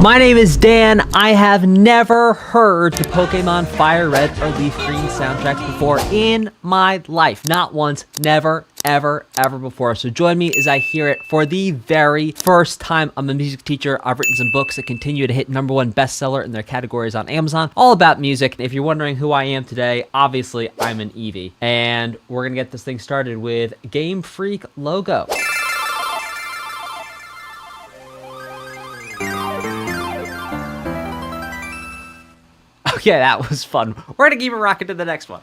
My name is Dan. I have never heard the Pokémon FireRed or LeafGreen soundtracks before in my life. Not once, never, ever before. So join me as I hear it for the very first time. I'm a music teacher. I've written some books that continue to hit #1 bestseller in their categories on Amazon, all about music. If you're wondering who I am today, obviously I'm an Eevee. And we're gonna get this thing started with Game Freak logo. Okay, that was fun. We're gonna keep it rocking to the next one.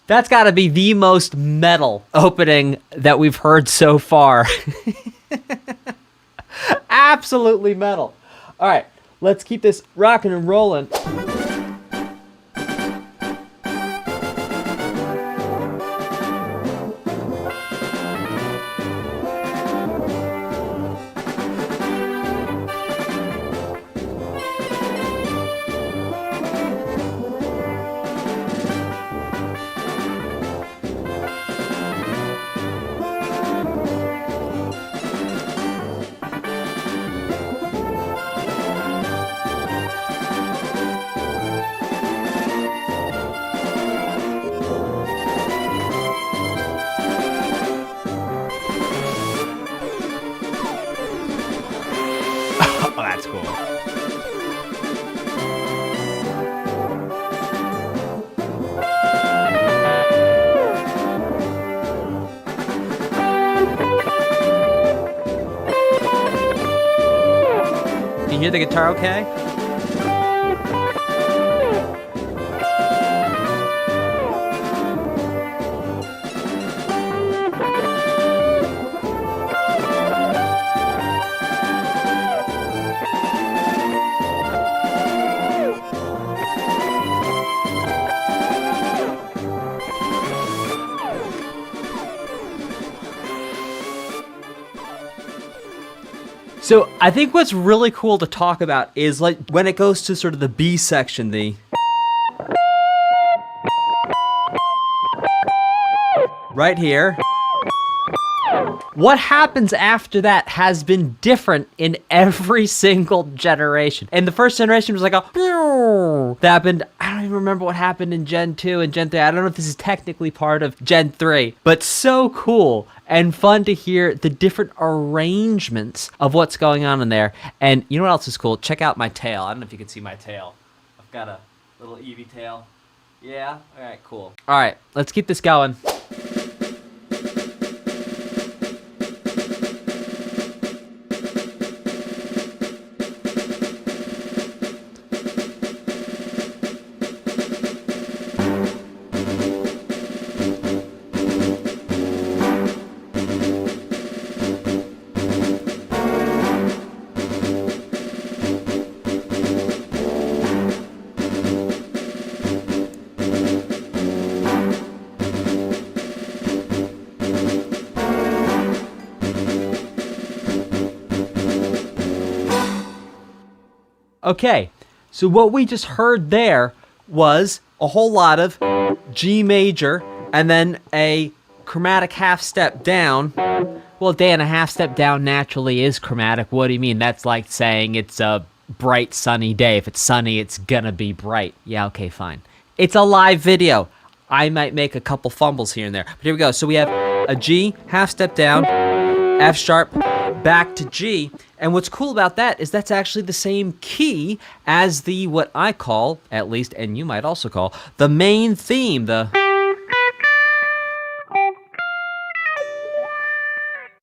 That's gotta be the most metal opening that we've heard so far. Absolutely metal. All right, let's keep this rocking and rolling. Oh, that's cool. Can you hear the guitar okay? So I think what's really cool to talk about is like when it goes to sort of the B section, the right here. What happens after that has been different in every single generation. And the first generation was like a that happened. I don't even remember what happened in Gen 2 and Gen 3. I don't know if this is technically part of Gen 3, but so cool and fun to hear the different arrangements of what's going on in there. And you know what else is cool? Check out my tail. I don't know if you can see my tail. I've got a little Eevee tail. Yeah? All right, cool. All right, let's keep this going. Okay, so what we just heard there was a whole lot of G major and then a chromatic half step down. Well, Dan, a half step down naturally is chromatic. What do you mean? That's like saying it's a bright sunny day. If it's sunny, it's gonna be bright. Yeah, okay, fine. It's a live video. I might make a couple fumbles here and there. But here we go. So we have a G, half step down, F sharp, back to G. And what's cool about that is that's actually the same key as the, what I call, at least, and you might also call, the main theme, the...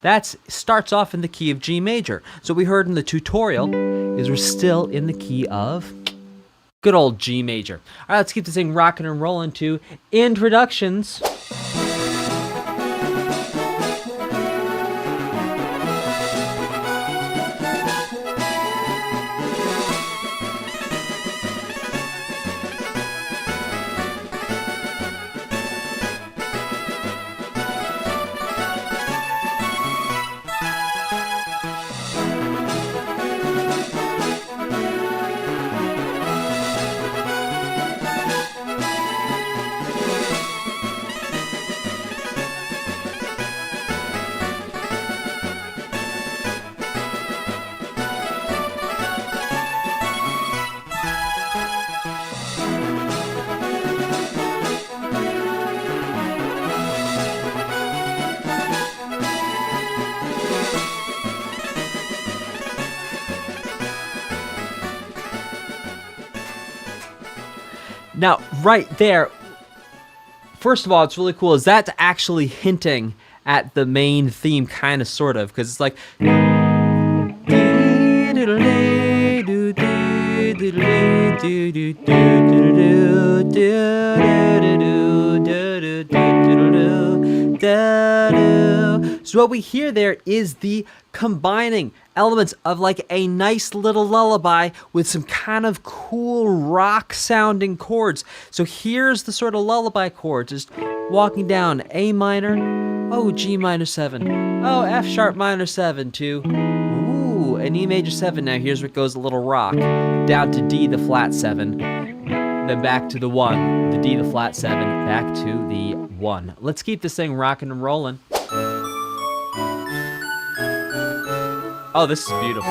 That starts off in the key of G major. So what we heard in the tutorial is we're still in the key of good old G major. All right, let's keep this thing rocking and rolling to introductions. Now, right there, first of all, it's really cool. Is that's actually hinting at the main theme, kind of, sort of, because it's like. So what we hear there is the combining elements of like a nice little lullaby with some kind of cool rock sounding chords. So here's the sort of lullaby chord, just walking down A minor, oh G minor 7, oh F sharp minor 7 to ooh, an E major 7. Now here's what goes a little rock, down to D the flat 7, then back to the 1, the D the flat 7, back to the 1. Let's keep this thing rocking and rolling. Oh, this is beautiful.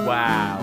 Wow.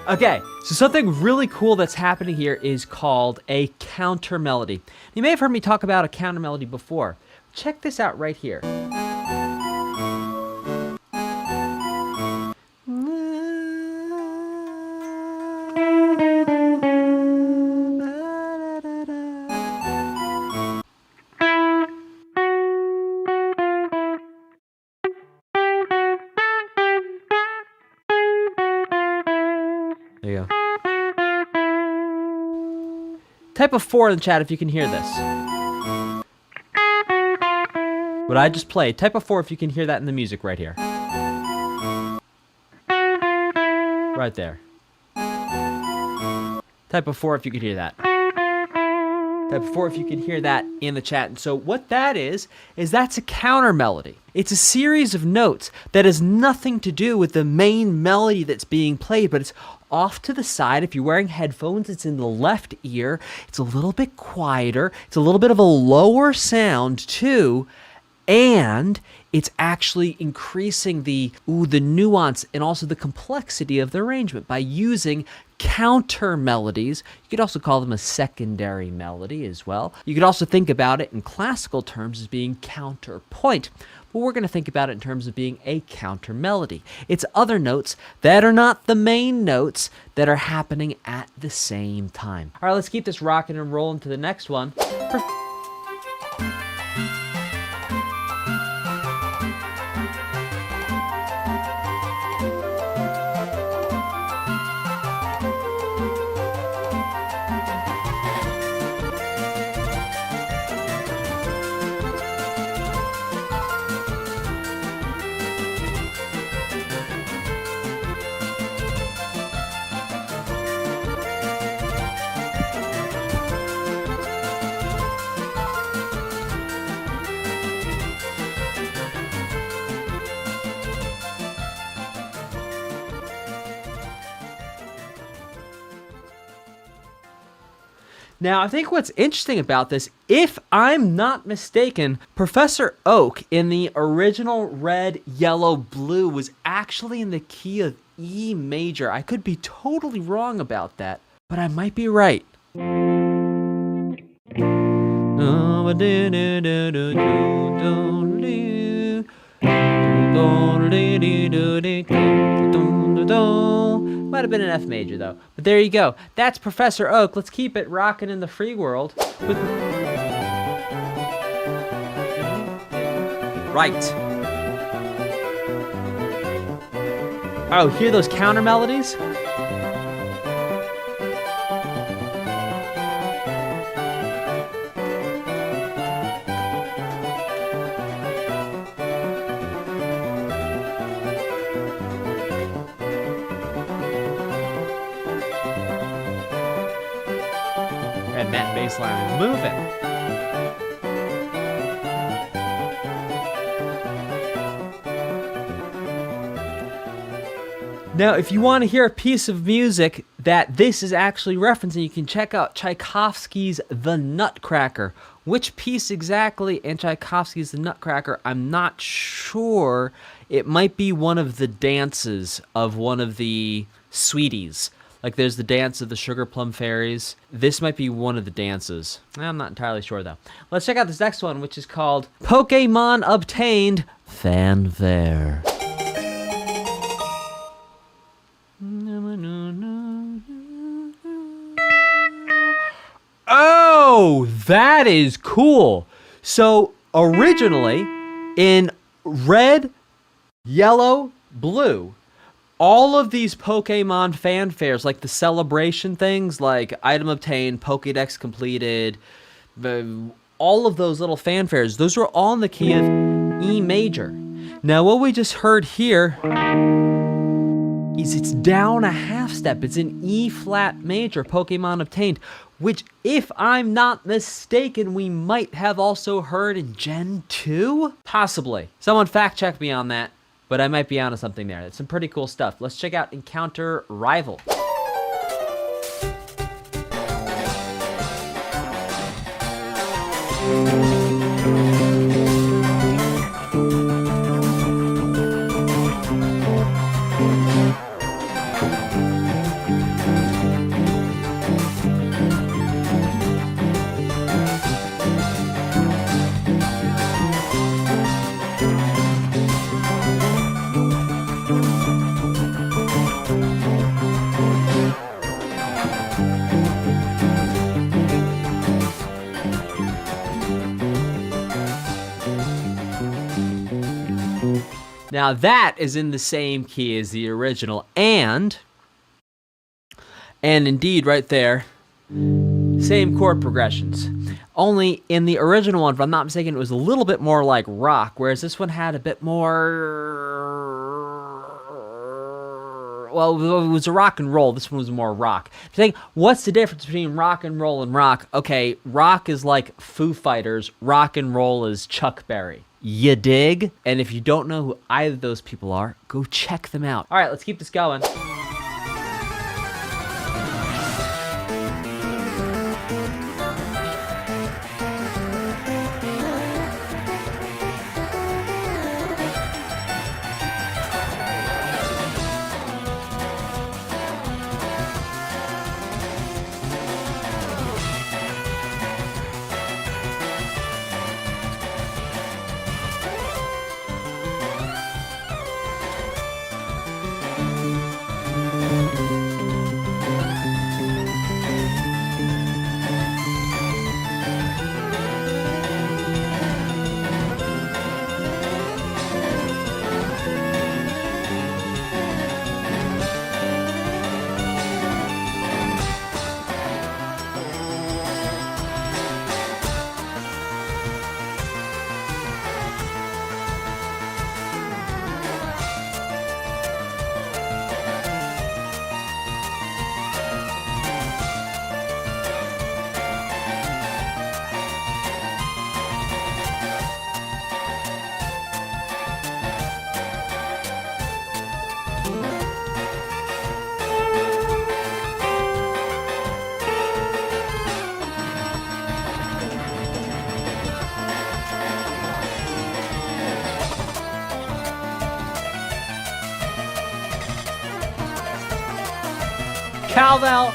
Okay, so something really cool that's happening here is called a counter melody. You may have heard me talk about a counter melody before. Check this out right here. There you go. Type a 4 in the chat if you can hear this. What I just played, type a 4 if you can hear that in the music right here. Right there. Type a 4 if you can hear that. Type a 4 if you can hear that in the chat. And so what that is that's a counter melody. It's a series of notes that has nothing to do with the main melody that's being played, but it's off to the side. If you're wearing headphones, it's in the left ear. It's a little bit quieter. It's a little bit of a lower sound too. And it's actually increasing the nuance and also the complexity of the arrangement by using counter melodies. You could also call them a secondary melody as well. You could also think about it in classical terms as being counterpoint. But we're going to think about it in terms of being a counter melody. It's other notes that are not the main notes that are happening at the same time. All right, let's keep this rocking and rolling to the next one. Now, I think what's interesting about this, if I'm not mistaken, Professor Oak in the original red, yellow, blue was actually in the key of E major. I could be totally wrong about that, but I might be right. Might have been an F major though. But there you go. That's Professor Oak. Let's keep it rocking in the free world. Right. Oh, hear those counter melodies? And that bass line is moving. Now, if you want to hear a piece of music that this is actually referencing, you can check out Tchaikovsky's The Nutcracker. Which piece exactly in Tchaikovsky's The Nutcracker, I'm not sure. It might be one of the dances of one of the sweeties. Like there's the dance of the Sugar Plum Fairies. This might be one of the dances. I'm not entirely sure though. Let's check out this next one, which is called Pokémon Obtained Fanfare. Oh, that is cool. So originally in red, yellow, blue, all of these Pokemon fanfares, like the celebration things, like item obtained, Pokédex completed, all of those little fanfares, those were all in the key of E major. Now what we just heard here is it's down a half step. It's in E flat major, Pokemon Obtained, which, if I'm not mistaken, we might have also heard in Gen 2? Possibly. Someone fact check me on that, but I might be onto something there. It's some pretty cool stuff. Let's check out Encounter Rival. Now that is in the same key as the original, and indeed right there, same chord progressions. Only in the original one, if I'm not mistaken, it was a little bit more like rock, whereas this one had a bit more, well, it was a rock and roll. This one was more rock. I'm saying, what's the difference between rock and roll and rock? Okay, rock is like Foo Fighters, rock and roll is Chuck Berry. You dig? And if you don't know who either of those people are, go check them out. All right, let's keep this going. Cowbell.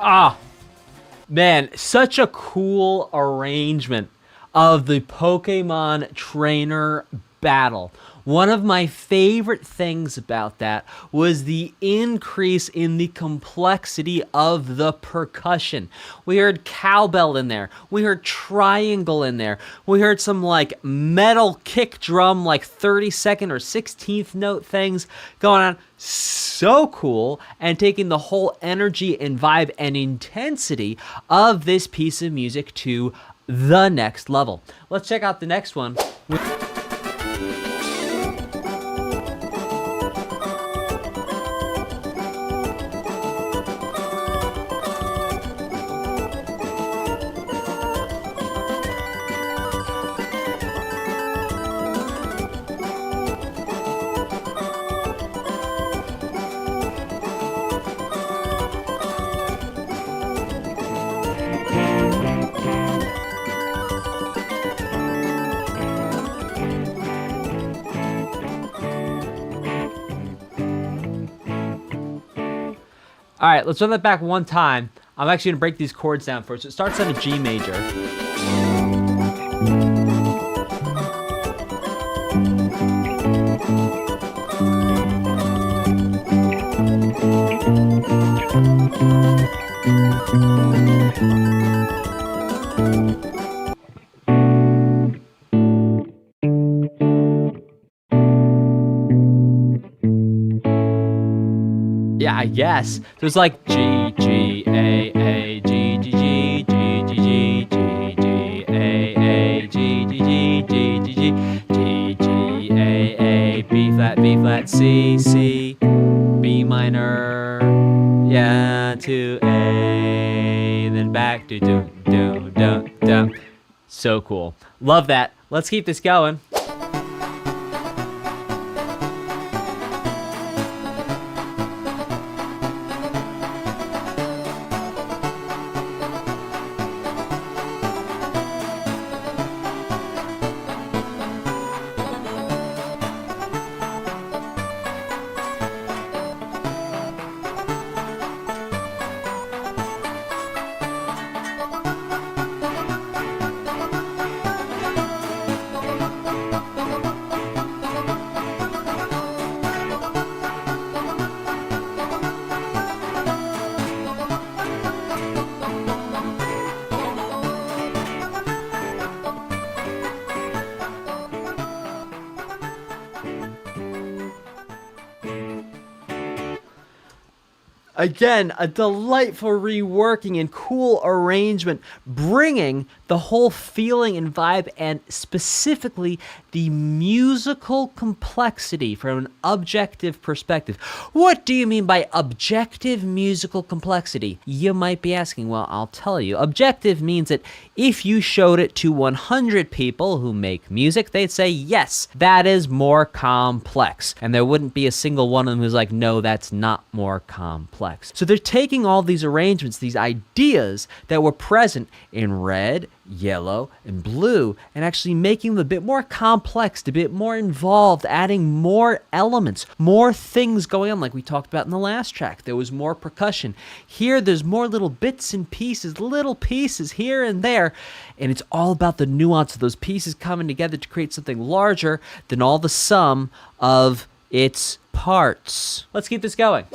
Ah, man, such a cool arrangement of the Pokemon trainer battle. One of my favorite things about that was the increase in the complexity of the percussion. We heard cowbell in there. We heard triangle in there. We heard some like metal kick drum, like 32nd or 16th note things going on. So cool, and taking the whole energy and vibe and intensity of this piece of music to the next level. Let's check out the next one. All right, let's run that back one time. I'm actually gonna break these chords down first. So it starts on a G major. Yeah, I guess. So it's like G, G, A, A, G, G, G, G, G, G, G, G, A, A, G, G, G, G, G, G, G, G, A, A, B flat, C, C, B minor, yeah, to A, then back to do, do, do, do. So cool. Love that. Let's keep this going. Again, a delightful reworking and cool arrangement, bringing the whole feeling and vibe and specifically the musical complexity from an objective perspective. What do you mean by objective musical complexity? You might be asking. Well, I'll tell you. Objective means that if you showed it to 100 people who make music, they'd say, yes, that is more complex. And there wouldn't be a single one of them who's like, no, that's not more complex. So they're taking all these arrangements, these ideas that were present in red, yellow, and blue, and actually making them a bit more complex, a bit more involved, adding more elements, more things going on, like we talked about in the last track. There was more percussion. Here, there's more little bits and pieces, little pieces here and there, and it's all about the nuance of those pieces coming together to create something larger than all the sum of its parts. Let's keep this going.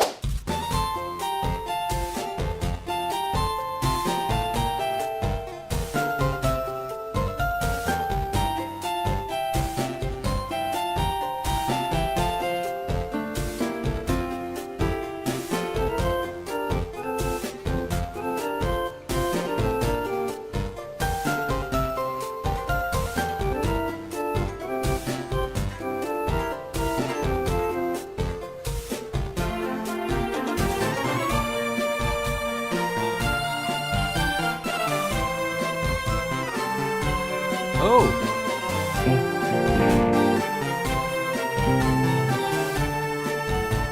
Oh.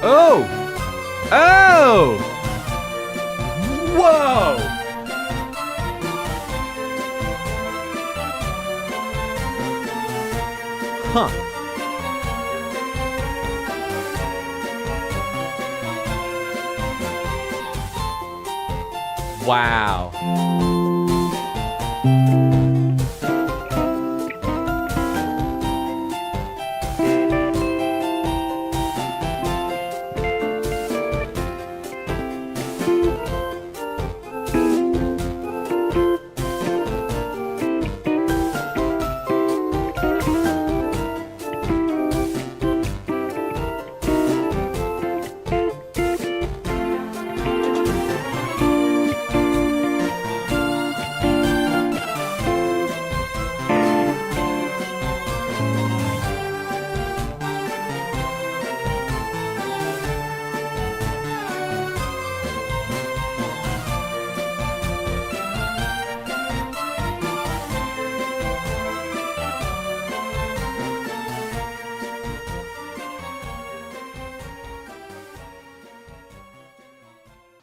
Oh. Oh. Whoa. Huh. Wow.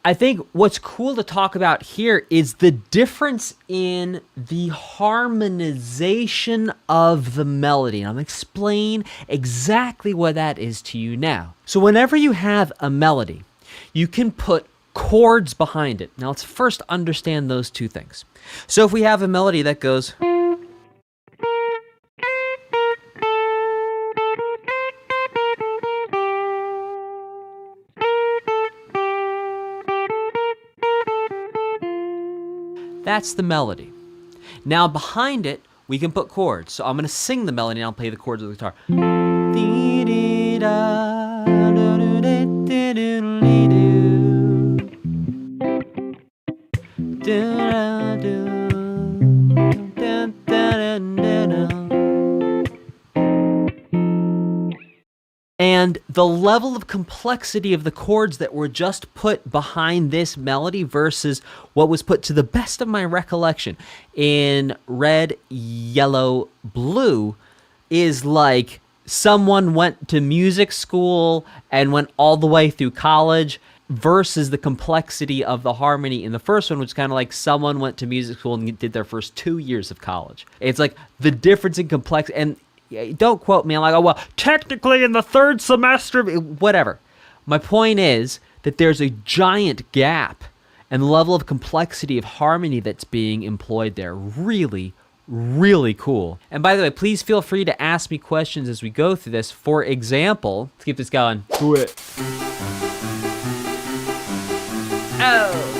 I think what's cool to talk about here is the difference in the harmonization of the melody. And I'm going to explain exactly what that is to you now. So whenever you have a melody, you can put chords behind it. Now let's first understand those two things. So if we have a melody that goes... That's the melody. Now behind it, we can put chords. So I'm going to sing the melody and I'll play the chords with the guitar. And the level of complexity of the chords that were just put behind this melody versus what was put, to the best of my recollection, in red, yellow, blue is like someone went to music school and went all the way through college versus the complexity of the harmony in the first one, which is kind of like someone went to music school and did their first 2 years of college. It's like the difference in complexity. And don't quote me. I'm like, oh, well, technically in the third semester, whatever. My point is that there's a giant gap and the level of complexity of harmony that's being employed there. Really, really cool. And by the way, please feel free to ask me questions as we go through this. For example, let's keep this going. Do it. Oh.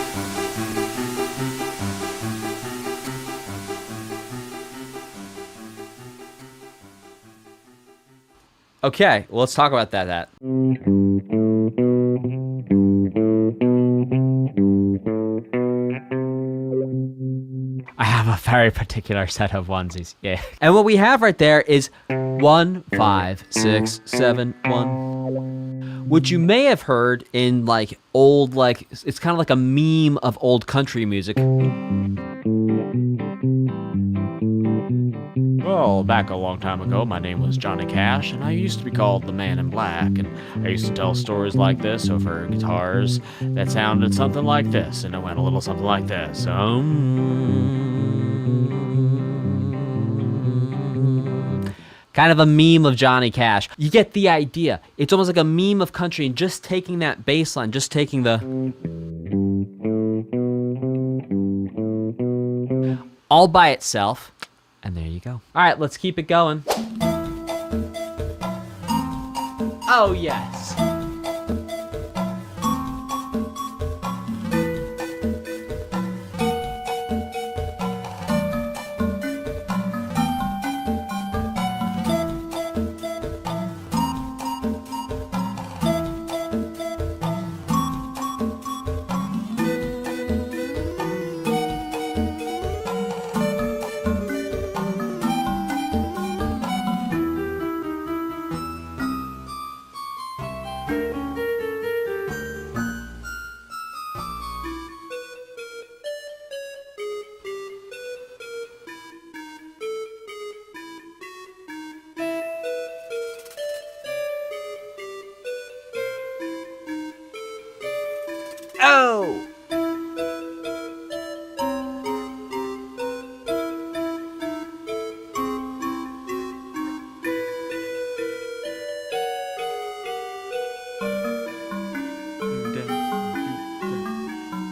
Okay, well, let's talk about that. I have a very particular set of onesies, yeah. And what we have right there is 1, 5, 6, 7, 1. Which you may have heard in like old, like, it's kind of like a meme of old country music. Well, back a long time ago, my name was Johnny Cash, and I used to be called the Man in Black, and I used to tell stories like this over guitars that sounded something like this, and it went a little something like this. Kind of a meme of Johnny Cash. You get the idea. It's almost like a meme of country, and just taking that bass line, just taking the... all by itself. And there you go. All right, let's keep it going. Oh, yes. Oh!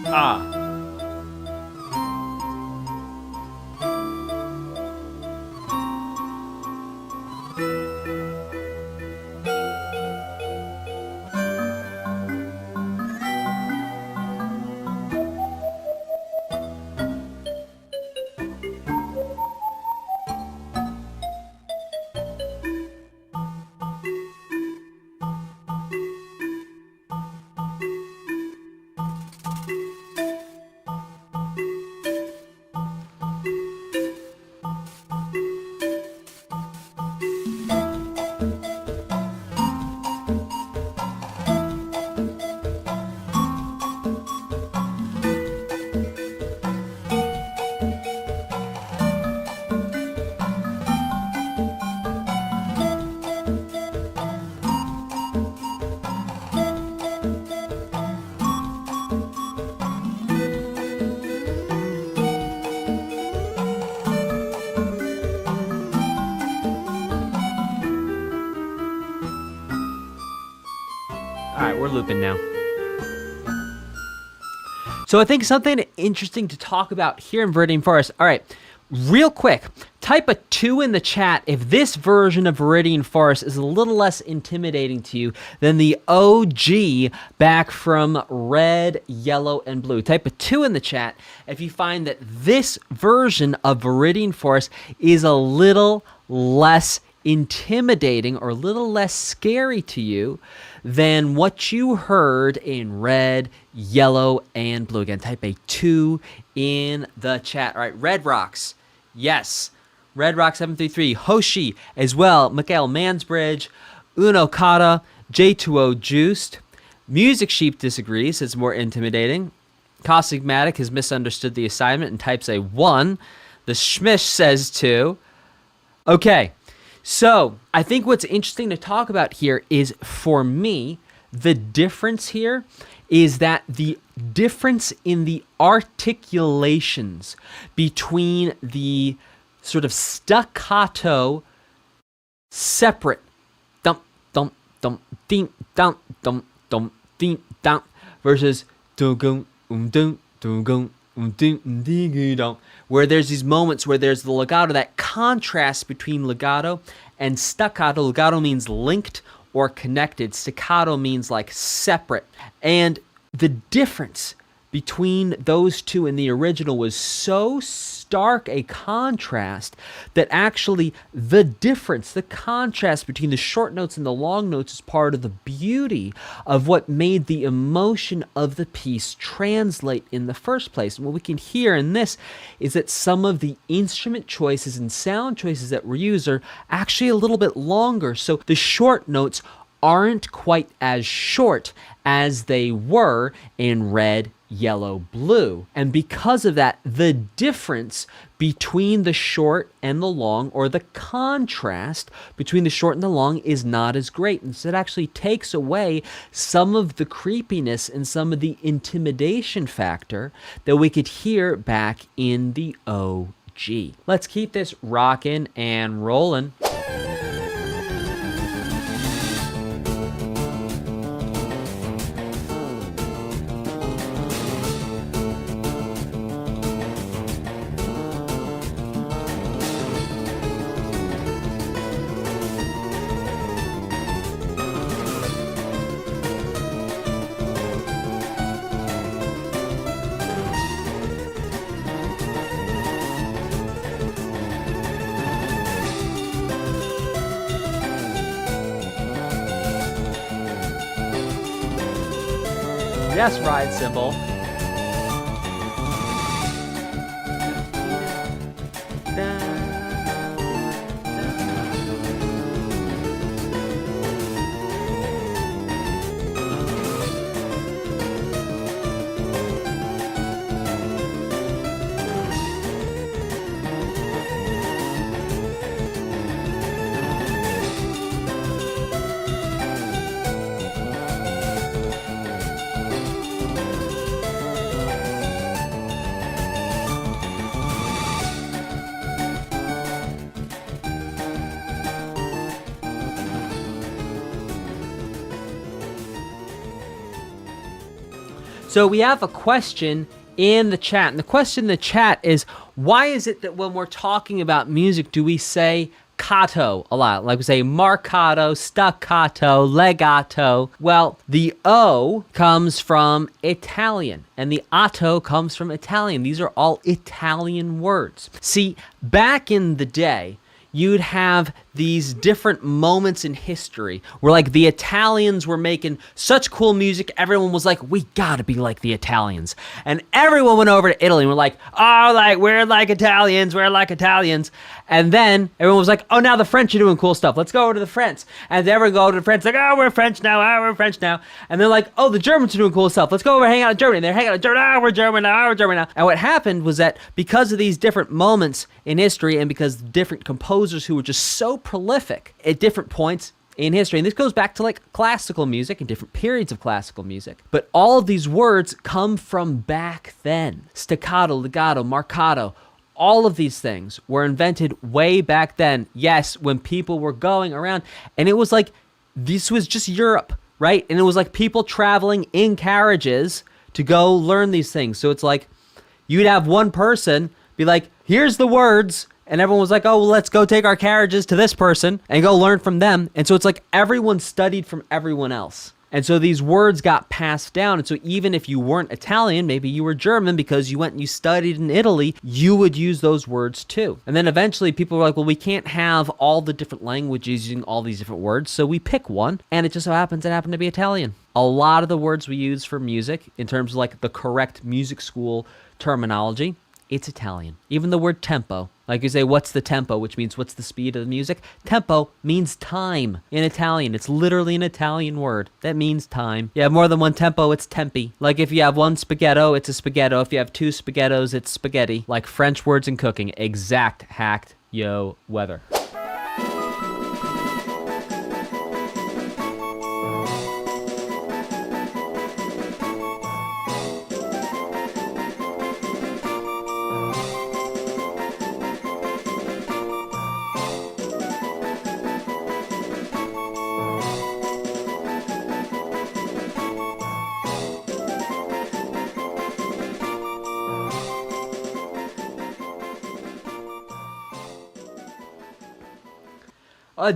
Ah. looping now. So I think something interesting to talk about here in Viridian Forest. All right, real quick, type a 2 in the chat if this version of Viridian Forest is a little less intimidating to you than the OG back from red, yellow, and blue. Type a 2 in the chat if you find that this version of Viridian Forest is a little less intimidating or a little less scary to you than what you heard in red, yellow, and blue. Again, type a 2 in the chat. All right, Red Rocks. Yes. Red Rock 733. Hoshi as well. Mikael Mansbridge. Uno Kata. J2O Juiced. Music Sheep disagrees. It's more intimidating. Cosmigmatic has misunderstood the assignment and types a 1. The Schmish says 2. Okay. So, I think what's interesting to talk about here is, for me, the difference here is that the difference in the articulations between the sort of staccato, separate, dump, dump, dump, ding, dump, dump, dump, ding, dump, versus dum, dum, dum, where there's these moments where there's the legato, that contrast between legato and staccato. Legato means linked or connected. Staccato means like separate. And the difference between those two in the original was so stark a contrast that actually the difference, the contrast between the short notes and the long notes is part of the beauty of what made the emotion of the piece translate in the first place. And what we can hear in this is that some of the instrument choices and sound choices that were used are actually a little bit longer. So the short notes aren't quite as short as they were in red, yellow, blue. And because of that, the difference between the short and the long, or the contrast between the short and the long, is not as great. And so it actually takes away some of the creepiness and some of the intimidation factor that we could hear back in the OG. Let's keep this rocking and rolling. Yes, ride cymbal. So we have a question in the chat, and the question in the chat is, why is it that when we're talking about music do we say cato a lot? Like we say marcato, staccato, legato. Well, the O comes from Italian, and the atto comes from Italian. These are all Italian words. See, back in the day, you'd have these different moments in history where, like, the Italians were making such cool music, everyone was like, we gotta be like the Italians. And everyone went over to Italy and were like, oh, like, we're like Italians. And then everyone was like, oh, now the French are doing cool stuff. Let's go over to the French. And they ever go to the French, like, oh, we're French now. And they're like, oh, the Germans are doing cool stuff. Let's go over and hang out in Germany. And they're hanging out in Germany. Oh, we're German now. And what happened was that because of these different moments in history and because different composers who were just so prolific at different points in history, and this goes back to like classical music and different periods of classical music, but all of these words come from back then. Staccato, legato, marcato, all of these things were invented way back then. Yes, when people were going around, and it was like, this was just Europe. right? And it was like people traveling in carriages to go learn these things. So it's like you'd have one person be like, here's the words. And everyone was like, oh, well, let's go take our carriages to this person and go learn from them. And so it's like everyone studied from everyone else. And so these words got passed down. And so even if you weren't Italian, maybe you were German because you went and you studied in Italy, you would use those words too. And then eventually people were like, well, we can't have all the different languages using all these different words. So we pick one. And it just so happens it happened to be Italian. A lot of the words we use for music, in terms of like the correct music school terminology, it's Italian. Even the word tempo. Like you say, what's the tempo, which means what's the speed of the music? Tempo means time in Italian. It's literally an Italian word. That means time. You have more than one tempo, it's tempi. Like if you have one spaghetto, it's a spaghetto. If you have two spaghettos, it's spaghetti. Like French words in cooking. Exact hacked yo weather.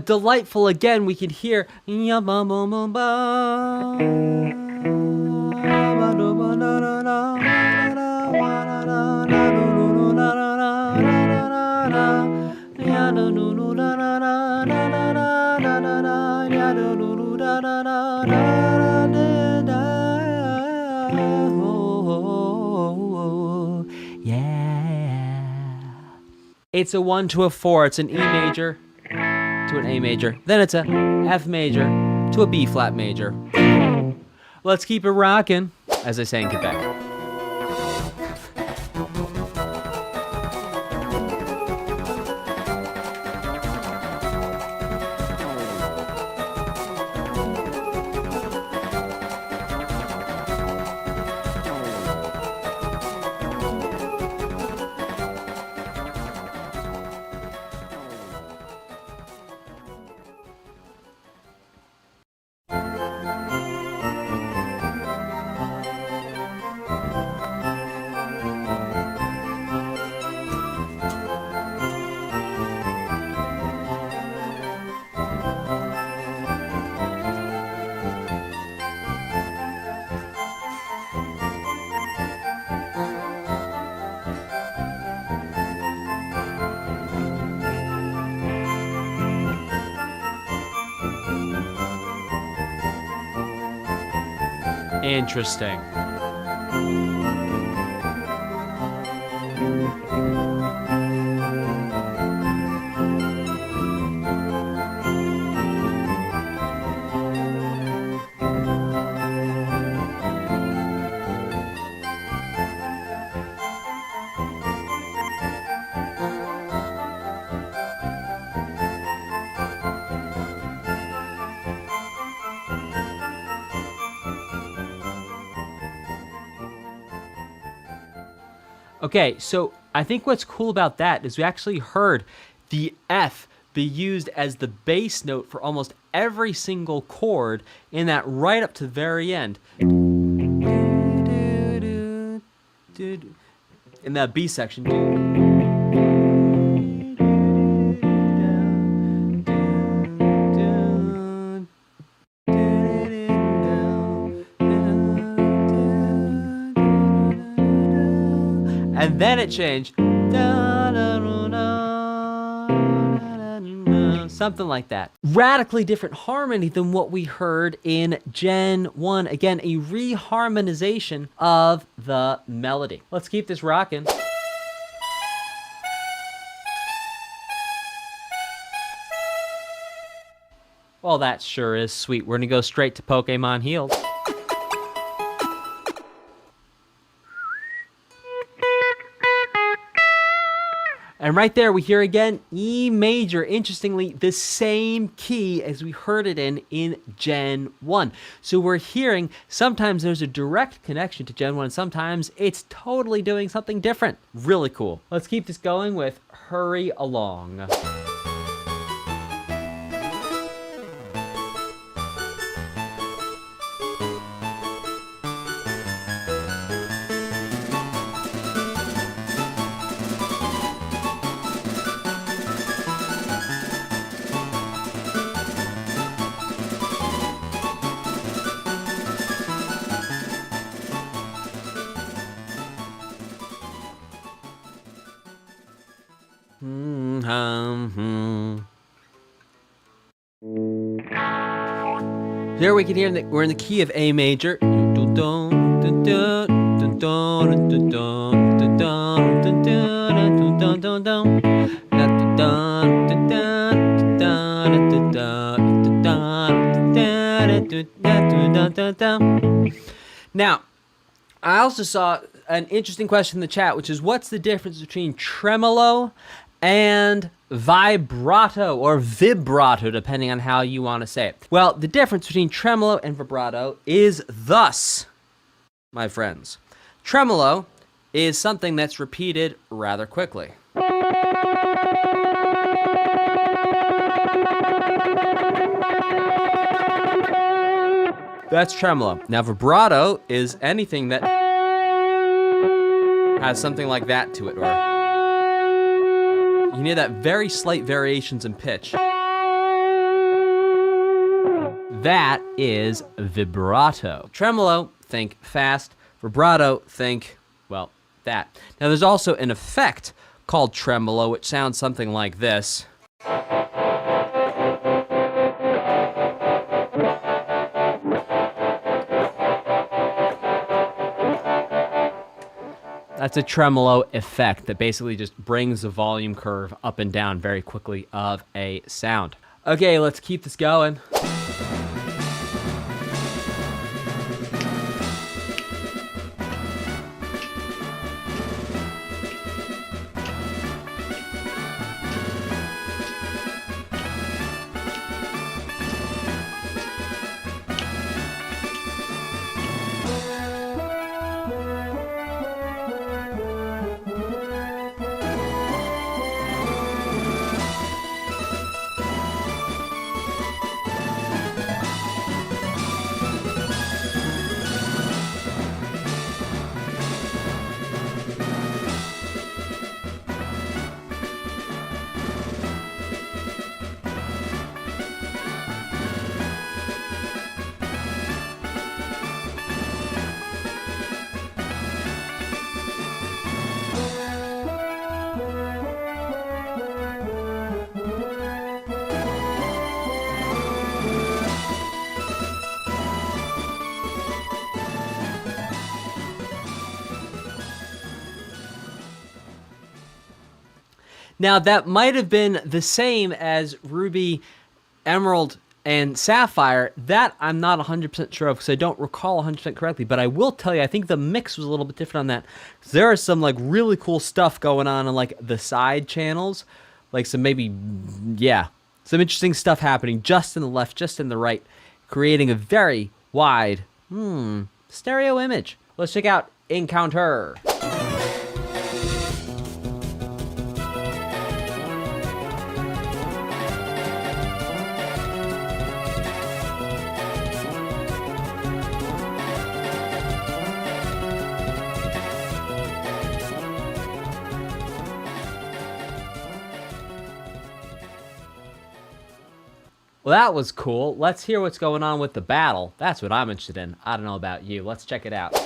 Delightful again, we can hear yeah. It's a 1 to a 4, it's an E major to an A major, then it's a F major to a B flat major. Let's keep it rocking, as I say in Quebec. Interesting. Okay, so I think what's cool about that is we actually heard the F be used as the bass note for almost every single chord in that right up to the very end. In that B section. And then it changed. Something like that. Radically different harmony than what we heard in Gen 1. Again, a reharmonization of the melody. Let's keep this rocking. Well, that sure is sweet. We're gonna go straight to Pokémon Healed. And right there, we hear again E major, interestingly, the same key as we heard it in Gen 1. So we're hearing sometimes there's a direct connection to Gen 1, and sometimes it's totally doing something different. Really cool. Let's keep this going with Hurry Along. There we can hear we're in the key of A major. Now, I also saw an interesting question in the chat, which is what's the difference between tremolo and vibrato, or vibrato, depending on how you want to say it. Well, the difference between tremolo and vibrato is thus, my friends. Tremolo is something that's repeated rather quickly. That's tremolo. Now, vibrato is anything that has something like that to it, or you can hear that very slight variations in pitch. That is vibrato. Tremolo, think fast. Vibrato, think, well, that. Now, there's also an effect called tremolo, which sounds something like this. That's a tremolo effect that basically just brings the volume curve up and down very quickly of a sound. Okay, let's keep this going. Now, that might have been the same as Ruby, Emerald, and Sapphire. That I'm not 100% sure of because I don't recall 100% correctly, but I will tell you, I think the mix was a little bit different on that. There is some like really cool stuff going on in like the side channels, like some maybe, yeah, some interesting stuff happening just in the left, just in the right, creating a very wide stereo image. Let's check out Encounter. Well, that was cool. Let's hear what's going on with the battle. That's what I'm interested in. I don't know about you. Let's check it out.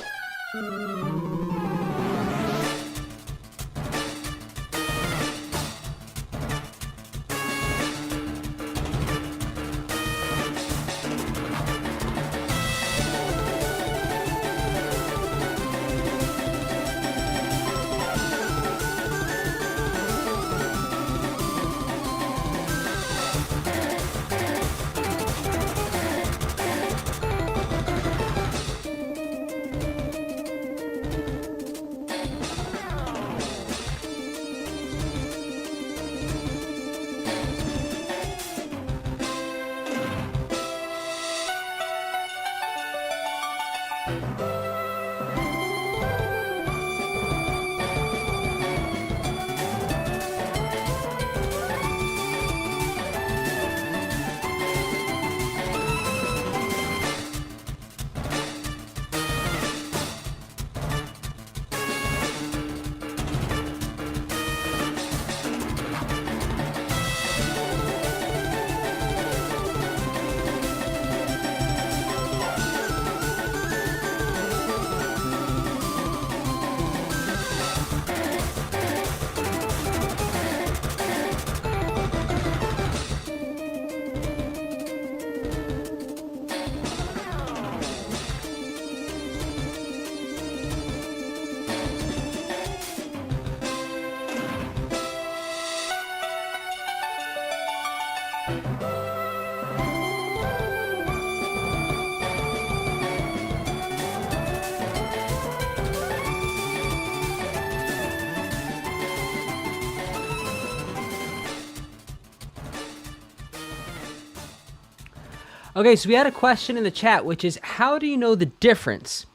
Okay, so we had a question in the chat, which is, how do you know the difference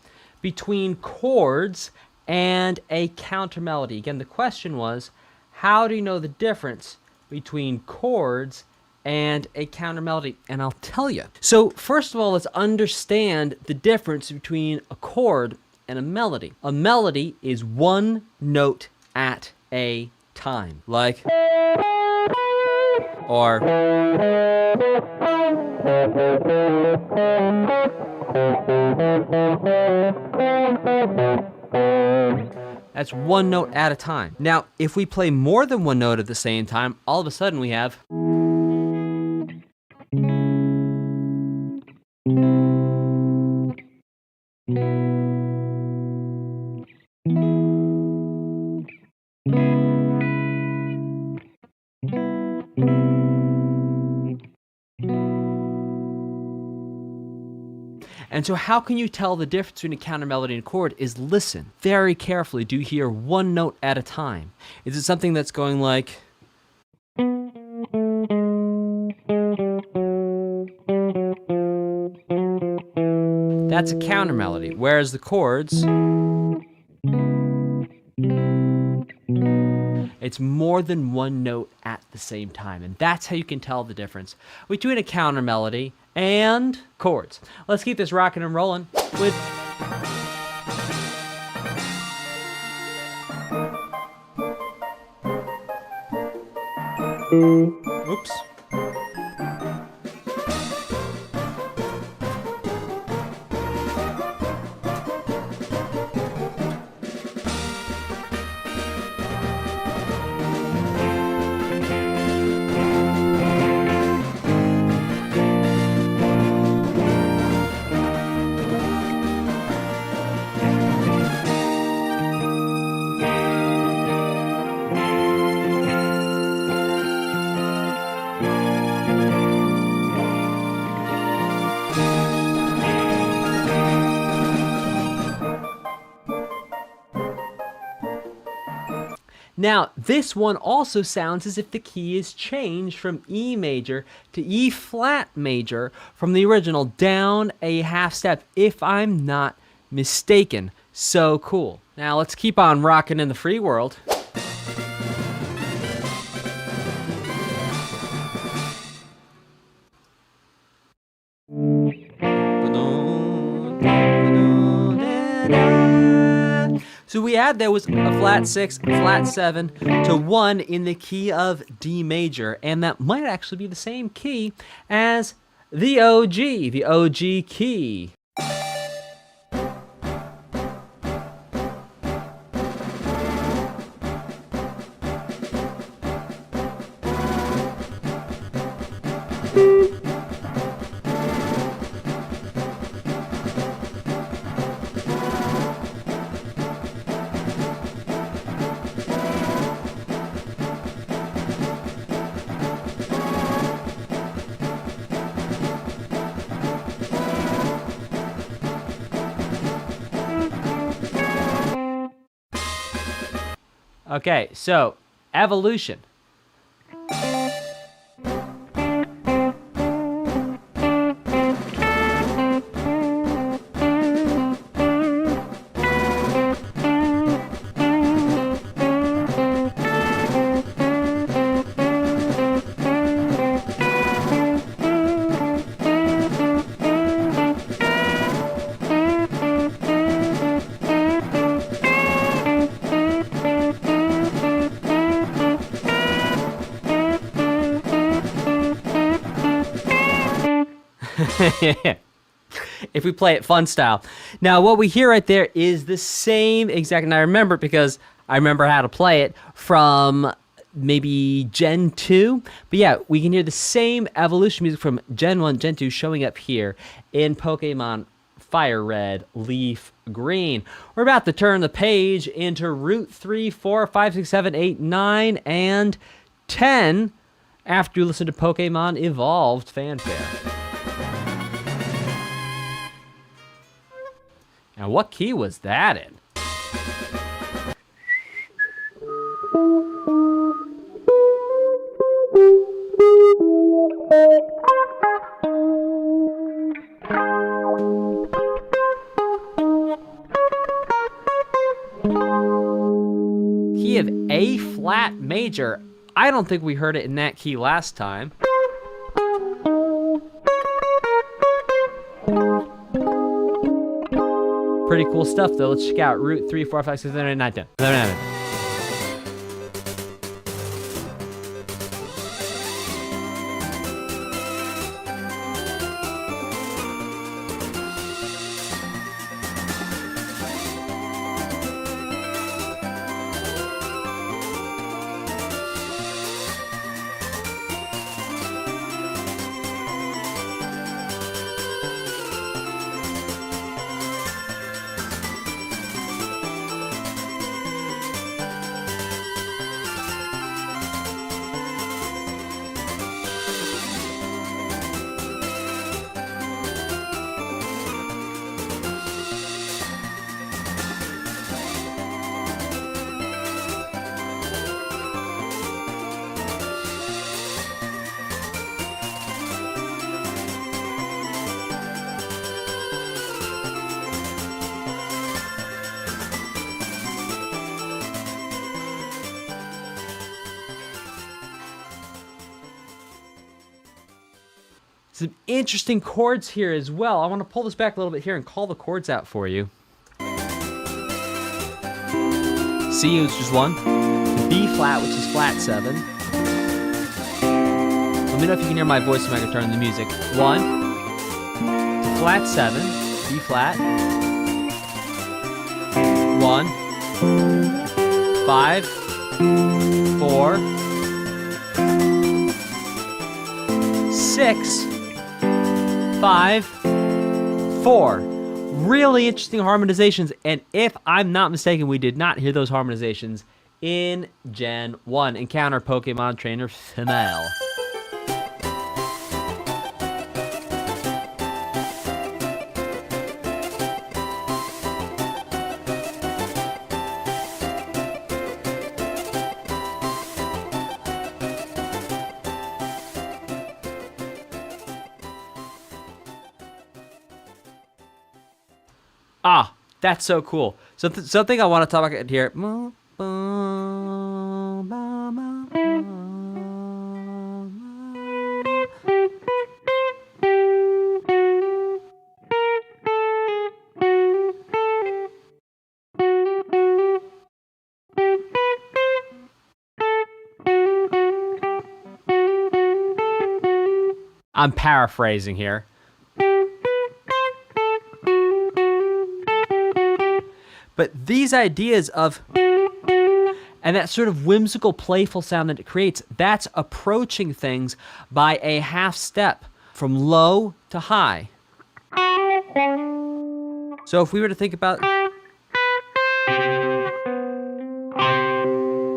between chords and a counter melody? Again, the question was, how do you know the difference between chords and a counter melody? And I'll tell you. So first of all, let's understand the difference between a chord and a melody. A melody is one note at a time, like, or, that's one note at a time. Now, if we play more than one note at the same time, all of a sudden we have, and so how can you tell the difference between a counter melody and a chord is listen very carefully. Do you hear one note at a time? Is it something that's going like, that's a counter melody, whereas the chords, it's more than one note at the same time. And that's how you can tell the difference between a counter melody and chords. Let's keep this rocking and rolling with oops. Now, this one also sounds as if the key is changed from E major to E flat major from the original down a half step, if I'm not mistaken. So cool. Now, let's keep on rocking in the free world. So we had, there was a flat 6, flat 7 to 1 in the key of D major, and that might actually be the same key as the OG key. Okay, so evolution. If we play it fun style. Now, what we hear right there is the same exact, and I remember it because I remember how to play it from maybe Gen 2. But yeah, we can hear the same evolution music from Gen 1, Gen 2 showing up here in Pokemon FireRed LeafGreen. We're about to turn the page into Route 3, 4, 5, 6, 7, 8, 9, and 10 after you listen to Pokemon Evolved Fanfare. Now, what key was that in? A flat major. I don't think we heard it in that key last time. Pretty cool stuff though. Let's check out root 3, 4, 5, 6, 7, 8, 9, 10. 11, 11. Some interesting chords here as well. I want to pull this back a little bit here and call the chords out for you. C is just 1. B flat, which is flat 7. Let me know if you can hear my voice when I can turn the music. 1 to flat 7, B flat. 1, 5, 4, 6, 5, 4. Really interesting harmonizations, and if I'm not mistaken, we did not hear those harmonizations in Gen 1. Encounter Pokemon Trainer Female. Ah, that's so cool. So something I want to talk about here. I'm paraphrasing here. But these ideas of, and that sort of whimsical, playful sound that it creates, that's approaching things by a half step from low to high. So if we were to think about,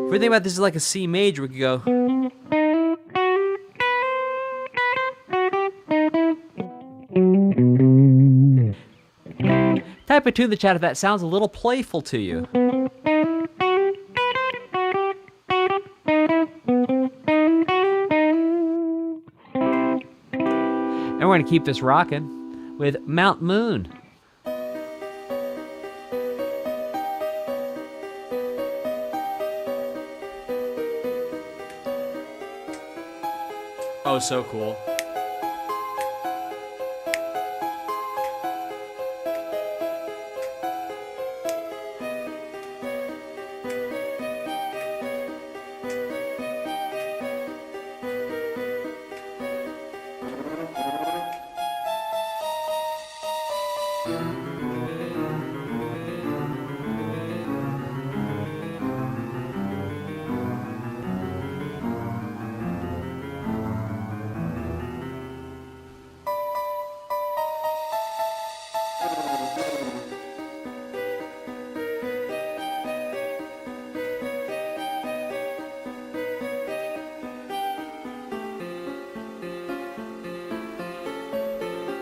if we think about this as like a C major, we could go. Type it to the chat if that sounds a little playful to you. And we're going to keep this rocking with Mount Moon. Oh, so cool.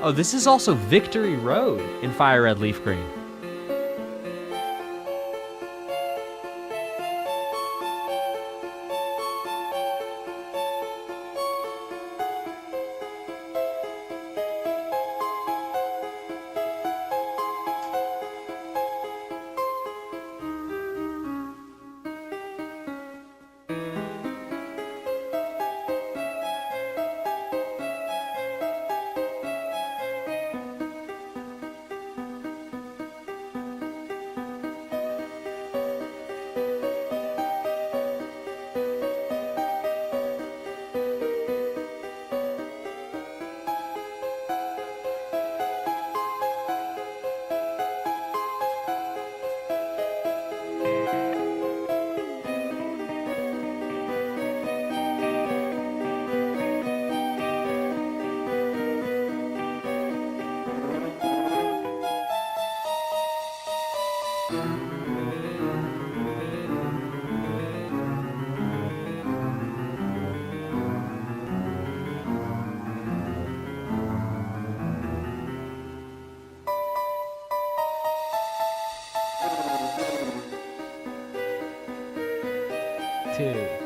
Oh, this is also Victory Road in FireRed LeafGreen. Two,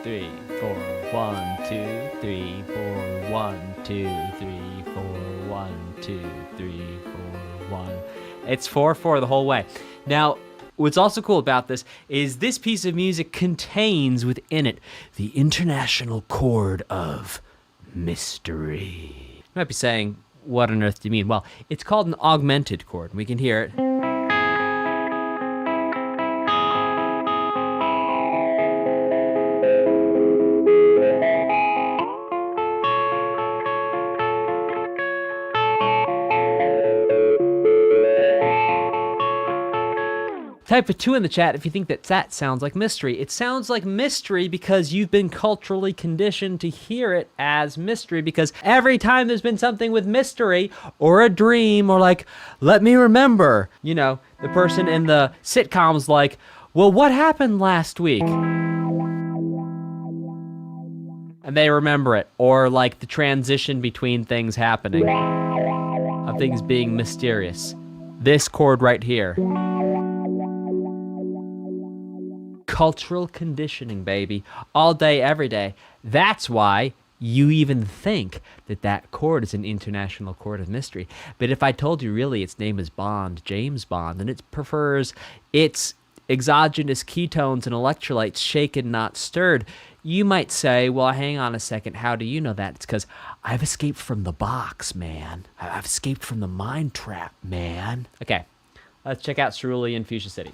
three, four, 1, 2, 3, 4, 1, 2, 3, 4, 1, 2, 3, 4, 1. It's 4/4 the whole way. Now, what's also cool about this is this piece of music contains within it the international chord of mystery. You might be saying, what on earth do you mean? Well, it's called an augmented chord. We can hear it. Type a 2 in the chat if you think that sounds like mystery. It sounds like mystery because you've been culturally conditioned to hear it as mystery, because every time there's been something with mystery or a dream or like, let me remember, you know, the person in the sitcom's like, well, what happened last week? And they remember it. Or like the transition between things happening, of things being mysterious. This chord right here. Cultural conditioning, baby. All day, every day. That's why you even think that chord is an international chord of mystery. But if I told you really its name is Bond, James Bond, and it prefers its exogenous ketones and electrolytes shaken, not stirred, you might say, well, hang on a second, how do you know that? It's because I've escaped from the box, man. I've escaped from the mind trap, man. Okay, let's check out Cerulean Fuchsia City.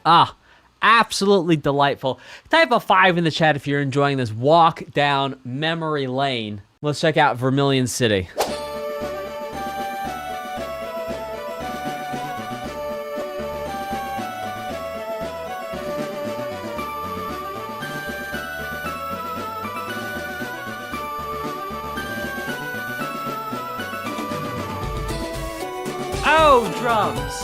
Ah, absolutely delightful. Type a 5 in the chat if you're enjoying this walk down memory lane. Let's check out Vermillion City. Oh, drums!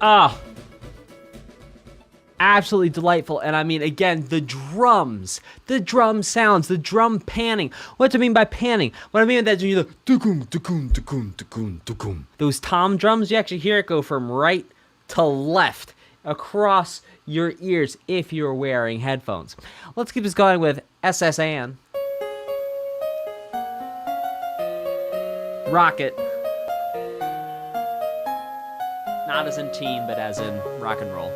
Ah, absolutely delightful. And I mean, again, the drums, the drum sounds, the drum panning. What do I mean by panning? What I mean by that is you the tukum, tukum, tukum, tukum, tukum. Those tom drums, you actually hear it go from right to left across your ears if you're wearing headphones. Let's keep this going with SS Ann. Rocket. Not as in teen, but as in rock and roll.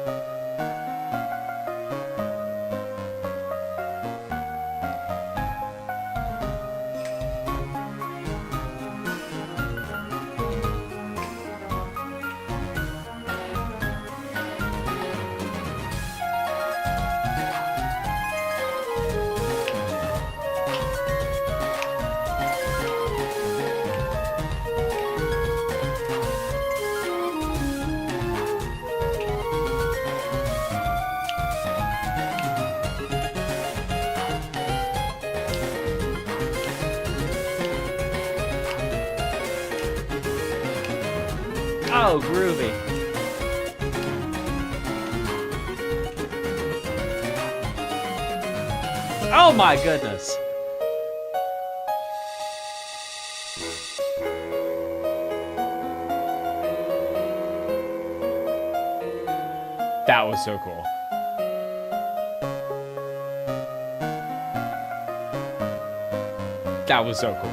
Oh, groovy. Oh my goodness. That was so cool. That was so cool.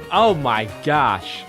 Oh my gosh.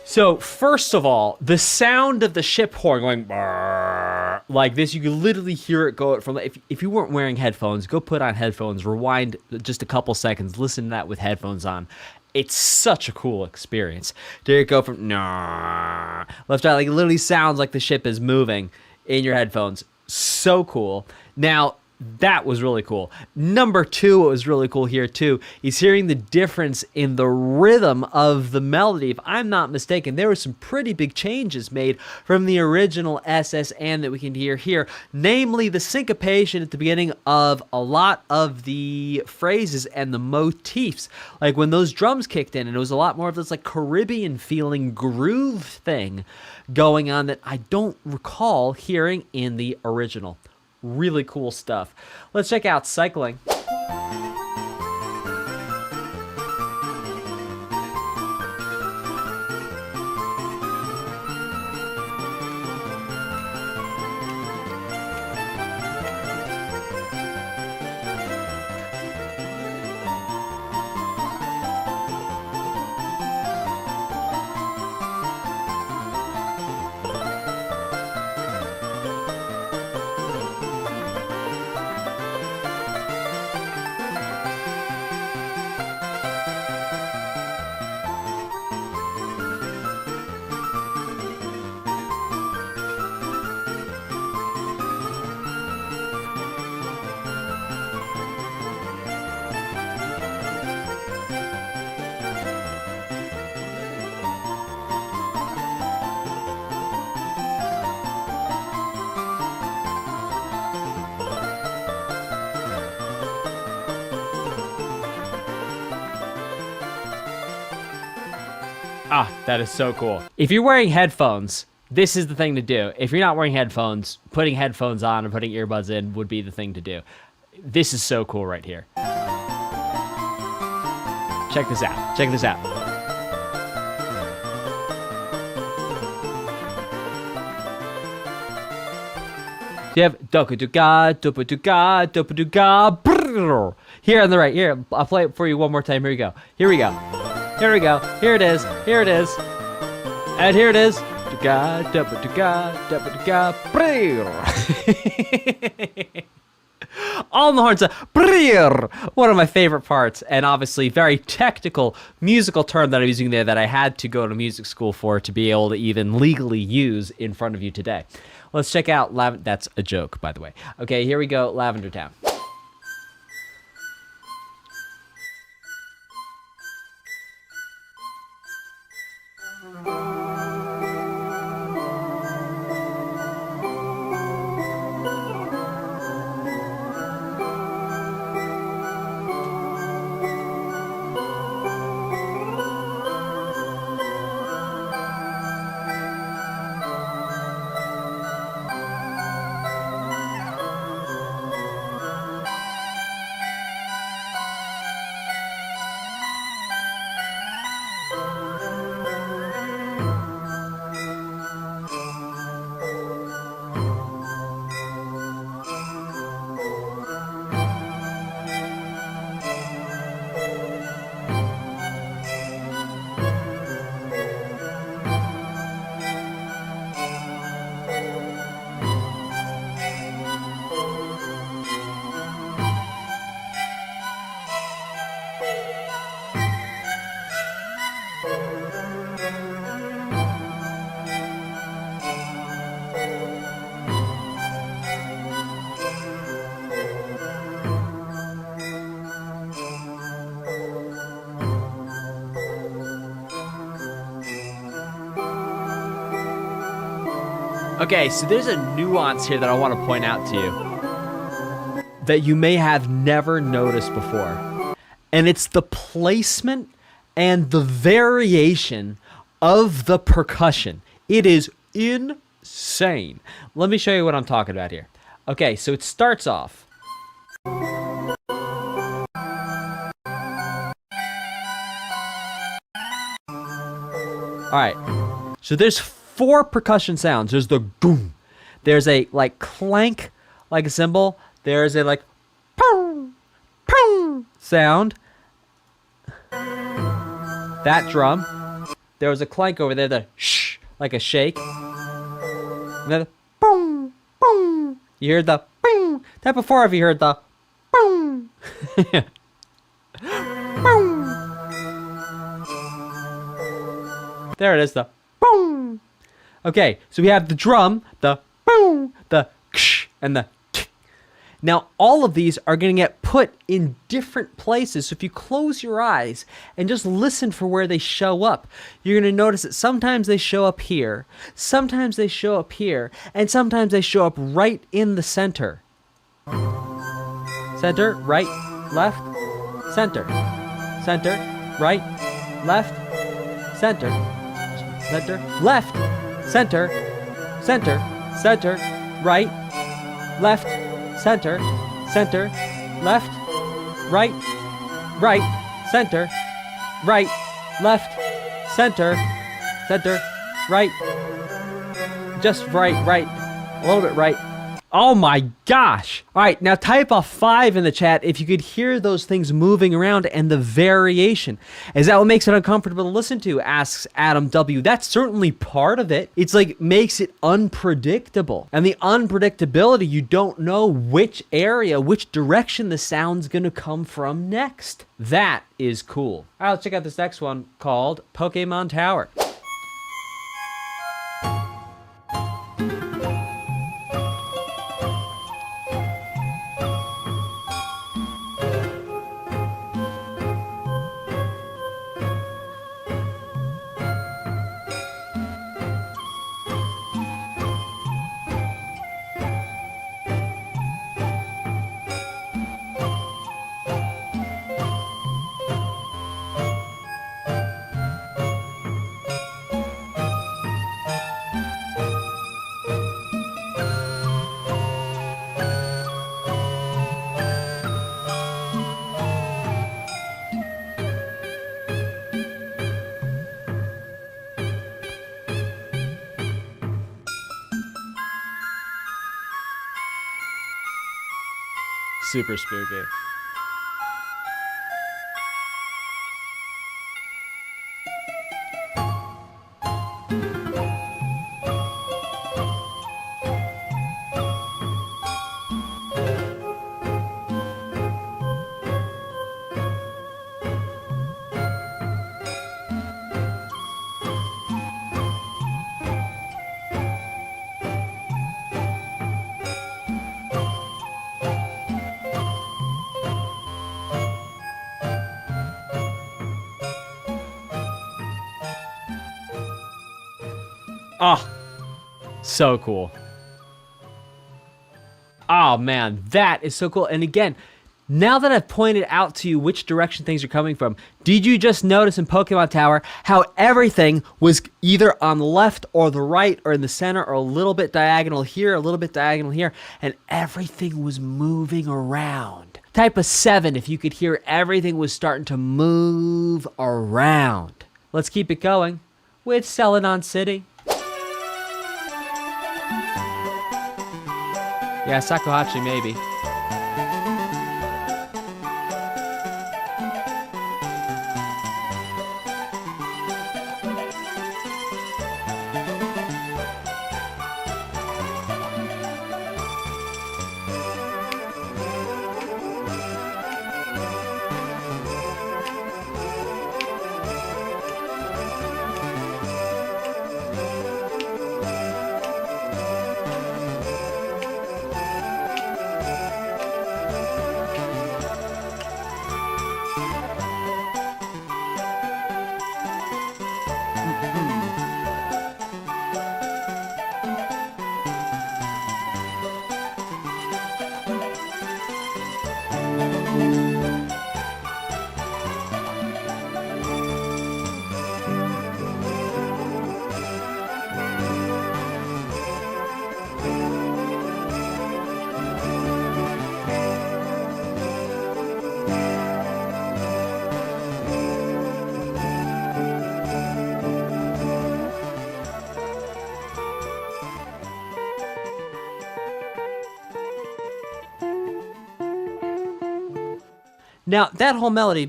So, first of all, the sound of the ship horn going brrr, like this, you can literally hear it go from, if you weren't wearing headphones, go put on headphones, rewind just a couple seconds, listen to that with headphones on. It's such a cool experience. There you go from left out, like it literally sounds like the ship is moving in your headphones. So cool. Now, that was really cool. Number two, what was really cool here too, is hearing the difference in the rhythm of the melody. If I'm not mistaken, there were some pretty big changes made from the original SSN that we can hear here, namely the syncopation at the beginning of a lot of the phrases and the motifs. Like when those drums kicked in, and it was a lot more of this like Caribbean feeling groove thing going on that I don't recall hearing in the original. Really cool stuff. Let's check out Cycling. Ah, that is so cool. If you're wearing headphones, this is the thing to do. If you're not wearing headphones, putting headphones on and putting earbuds in would be the thing to do. This is so cool right here. Check this out. Check this out. You have dopa-duga, dopa-duga, dopa-duga. Here on the right. Here, I'll play it for you one more time. Here we go. Here we go. Here we go. Here it is. Here it is. And here it is. Duga, dopa-duga, dopa-duga. All in the horns. One of my favorite parts, and obviously very technical musical term that I'm using there that I had to go to music school for to be able to even legally use in front of you today. Let's check out that's a joke, by the way. Okay, here we go, Lavender Town. Okay, so there's a nuance here that I want to point out to you that you may have never noticed before. And it's the placement and the variation of the percussion. It is insane. Let me show you what I'm talking about here. Okay, so it starts off. Alright, so there's 4 percussion sounds. There's the boom. There's a like clank, like a cymbal. There's a like pow, pow sound. That drum. There was a clank over there, the shh, like a shake. And then the boom, boom. You heard the boom. That before have you heard the boom. Boom. There it is, the boom. Okay, so we have the drum, the boom, the ksh, and the k. Now, all of these are going to get put in different places. So if you close your eyes and just listen for where they show up, you're going to notice that sometimes they show up here, sometimes they show up here, and sometimes they show up right in the center. Center, right, left, center. Center, right, left, center. Center, left, center, center, center, right, left, center, center, left, right, right, center, right, left, center, center, right, just right, a little bit right. Oh my gosh. All right, now type a 5 in the chat if you could hear those things moving around and the variation. Is that what makes it uncomfortable to listen to? Asks Adam W. That's certainly part of it. It's like makes it unpredictable. And the unpredictability, you don't know which area, which direction the sound's gonna come from next. That is cool. All right, let's check out this next one called Pokémon Tower. Super spooky. Oh, so cool. Oh man, that is so cool. And again, now that I've pointed out to you which direction things are coming from, did you just notice in Pokemon Tower how everything was either on the left or the right or in the center or a little bit diagonal here, a little bit diagonal here, and everything was moving around? Type a 7 if you could hear everything was starting to move around. Let's keep it going with Celadon City. Yeah, Sakuhachi maybe. Now, that whole melody.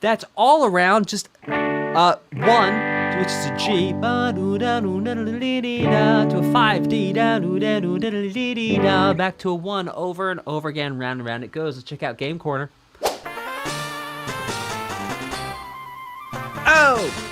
That's all around just one, which is a G, to a 5D, back to a 1 over and over again, round and round it goes. Let's check out Game Corner. Oh!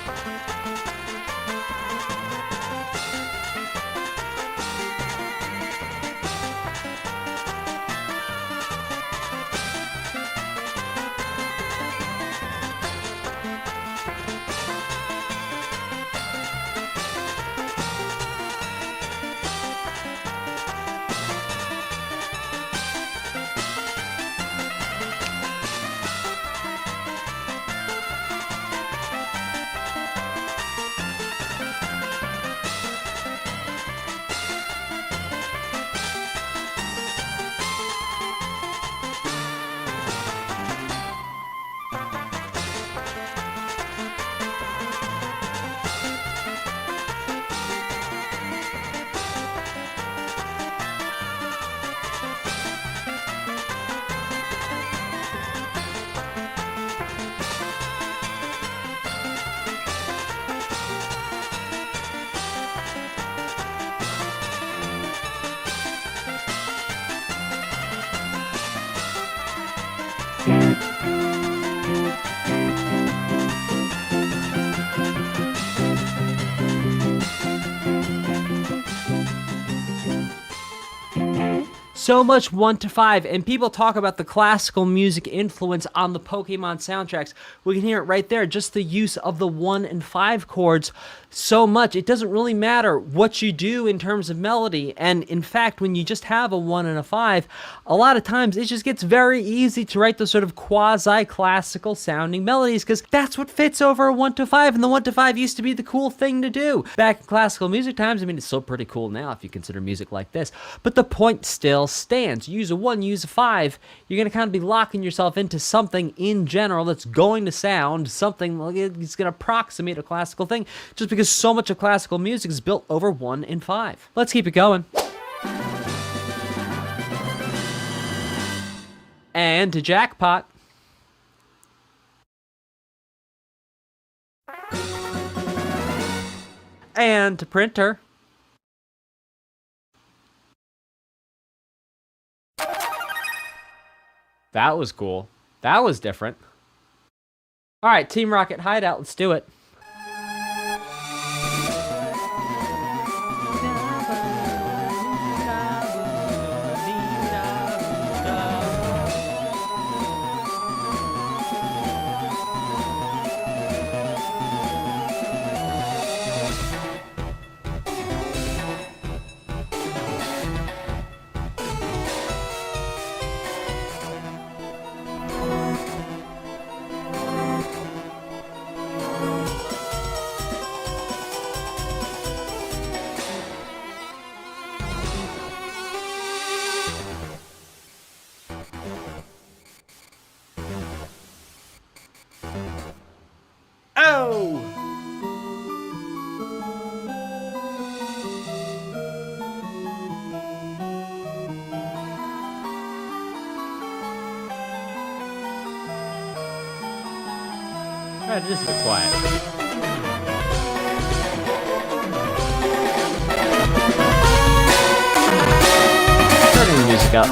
So much 1 to 5, and people talk about the classical music influence on the Pokemon soundtracks. We can hear it right there, just the use of the 1 and 5 chords so much. It doesn't really matter what you do in terms of melody, and in fact, when you just have a 1 and a 5, a lot of times it just gets very easy to write those sort of quasi-classical sounding melodies, because that's what fits over a 1 to 5, and the 1 to 5 used to be the cool thing to do. Back in classical music times, I mean, it's still pretty cool now if you consider music like this, but the point still stands. You use a 1, you use a 5, you're going to kind of be locking yourself into something in general that's going to sound something like it's going to approximate a classical thing, just because so much of classical music is built over 1 and 5. Let's keep it going. And to jackpot. And to printer. That was cool. That was different. All right, Team Rocket Hideout, let's do it. Oh! Alright, it is a bit quiet. Turning the music up.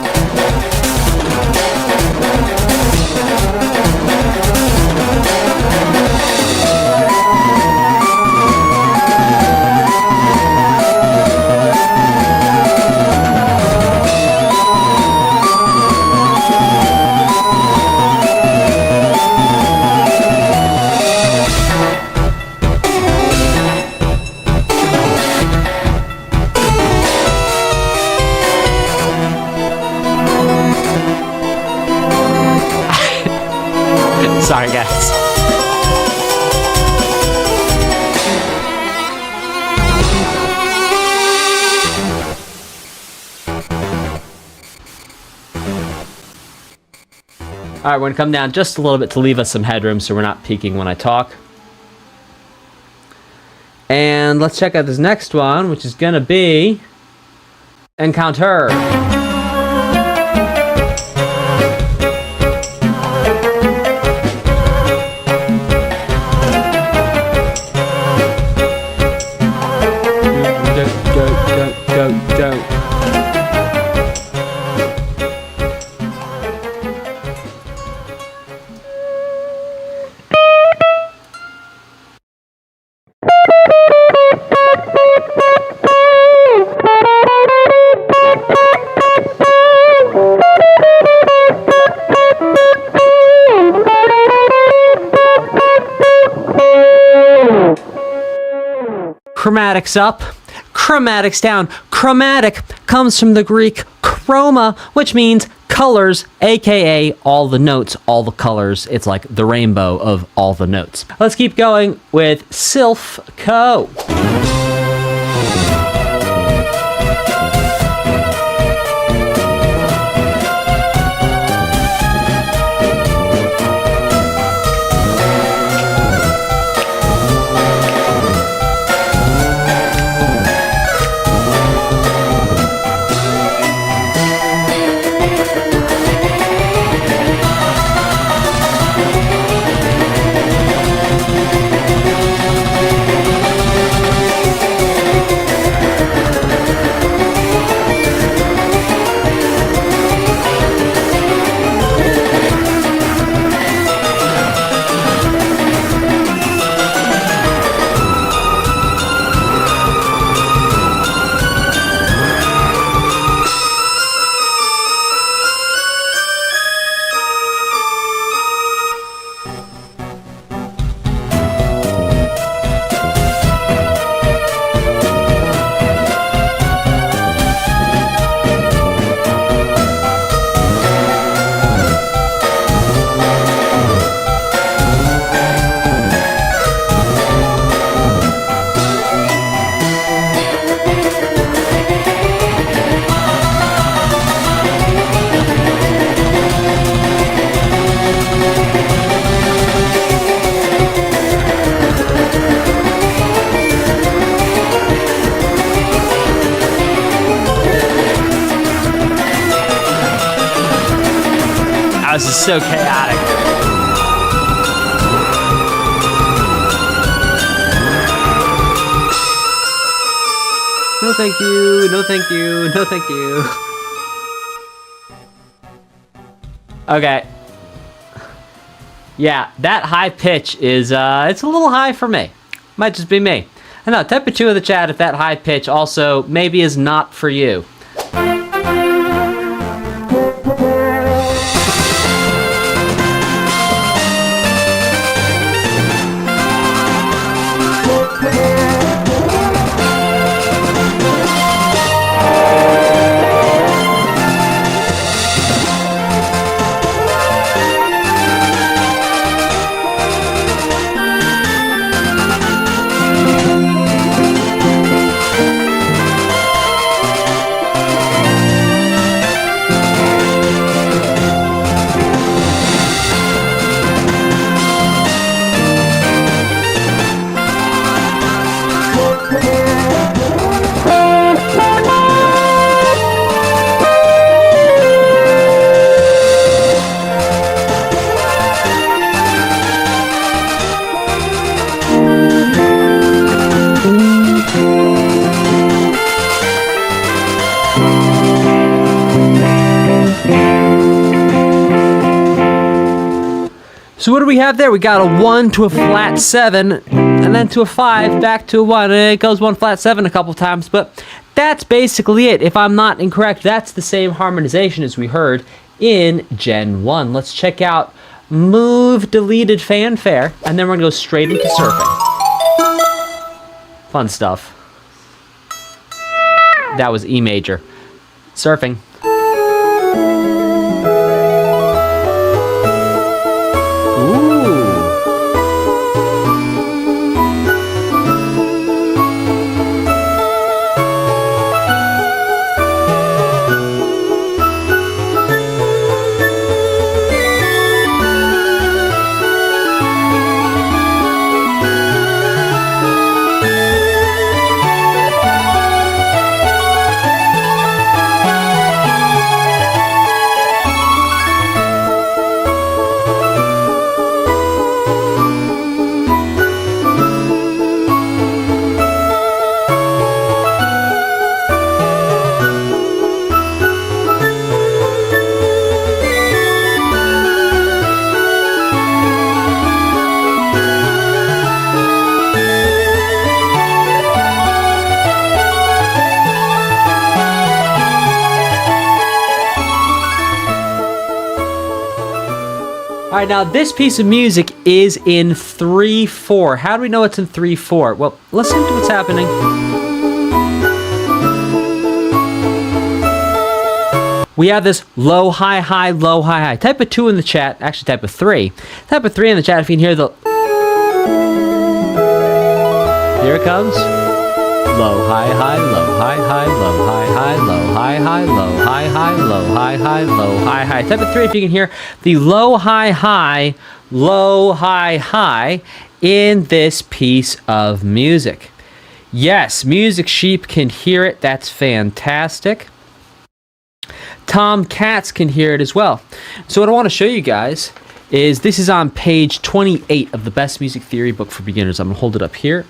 Sorry, guys. All right, we're gonna come down just a little bit to leave us some headroom so we're not peaking when I talk. And let's check out this next one, which is gonna be Encounter. Go. Chromatics up, chromatics down. Chromatic comes from the Greek chroma, which means colors, aka all the notes, all the colors. It's like the rainbow of all the notes. Let's keep going with Silph Co. This is so chaotic. No thank you, no thank you, no thank you. Okay. Yeah, that high pitch is, it's a little high for me. Might just be me. I know, type a 2 in the chat if that high pitch also maybe is not for you. So what do we have there? We got a 1 to a flat 7, and then to a 5, back to a 1, and it goes 1 flat 7 a couple times, but that's basically it. If I'm not incorrect, that's the same harmonization as we heard in Gen 1. Let's check out Move Deleted Fanfare, and then we're gonna go straight into surfing. Fun stuff. That was E major. Surfing. right, now this piece of music is in 3/4. How do we know it's in 3/4? Well, listen to what's happening. We have this low, high, high, low, high, high. Type a 2 in the chat. Actually, type a 3. Type a 3 in the chat if you can hear the... Here it comes. Low, high, high, low, high, high, low, high, high, low, high, high, low, high, high, low, high, high, low, high, high. Type a 3 if you can hear the low, high, high, low, high, high in this piece of music. Yes, Music Sheep can hear it. That's fantastic. Tom Katz can hear it as well. So what I want to show you guys is this is on page 28 of the Best Music Theory book for beginners. I'm going to hold it up here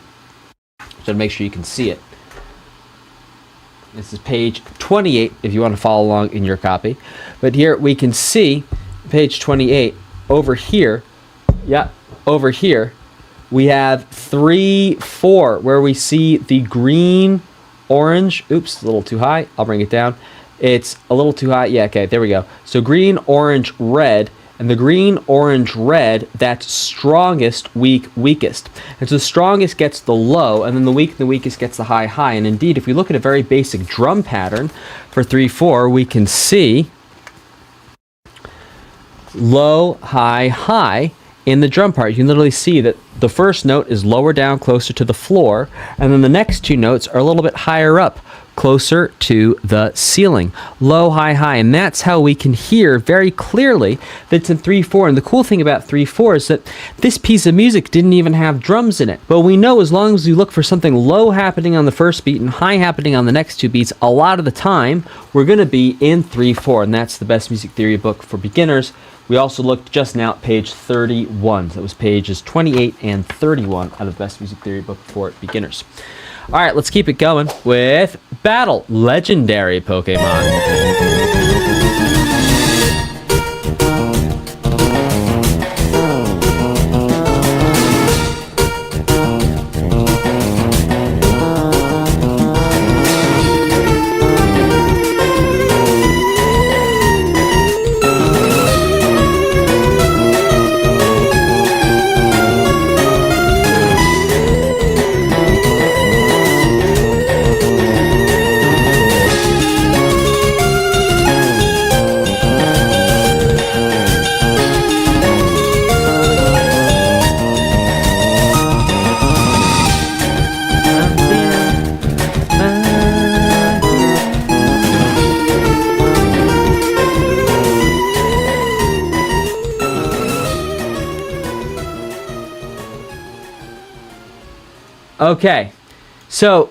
so to make sure you can see it. This is page 28 if you want to follow along in your copy. But here we can see page 28 over here. Yeah, over here we have 3/4 where we see the green, orange. Oops, a little too high. I'll bring it down. It's a little too high. Yeah, okay, there we go. So green, orange, red, and the green, orange, red, that's strongest, weak, weakest. And so the strongest gets the low, and then the weakest gets the high, high. And indeed, if we look at a very basic drum pattern for 3/4, we can see low, high, high in the drum part. You can literally see that the first note is lower down, closer to the floor, and then the next two notes are a little bit higher up, closer to the ceiling. Low, high, high. And that's how we can hear very clearly that it's in 3/4. And the cool thing about 3/4 is that this piece of music didn't even have drums in it. But we know as long as we look for something low happening on the first beat and high happening on the next two beats, a lot of the time we're going to be in 3/4. And that's the Best Music Theory book for beginners. We also looked just now at page 31. So that was pages 28 and 31 out of the Best Music Theory book for beginners. All right, let's keep it going with Battle Legendary Pokemon. Okay, so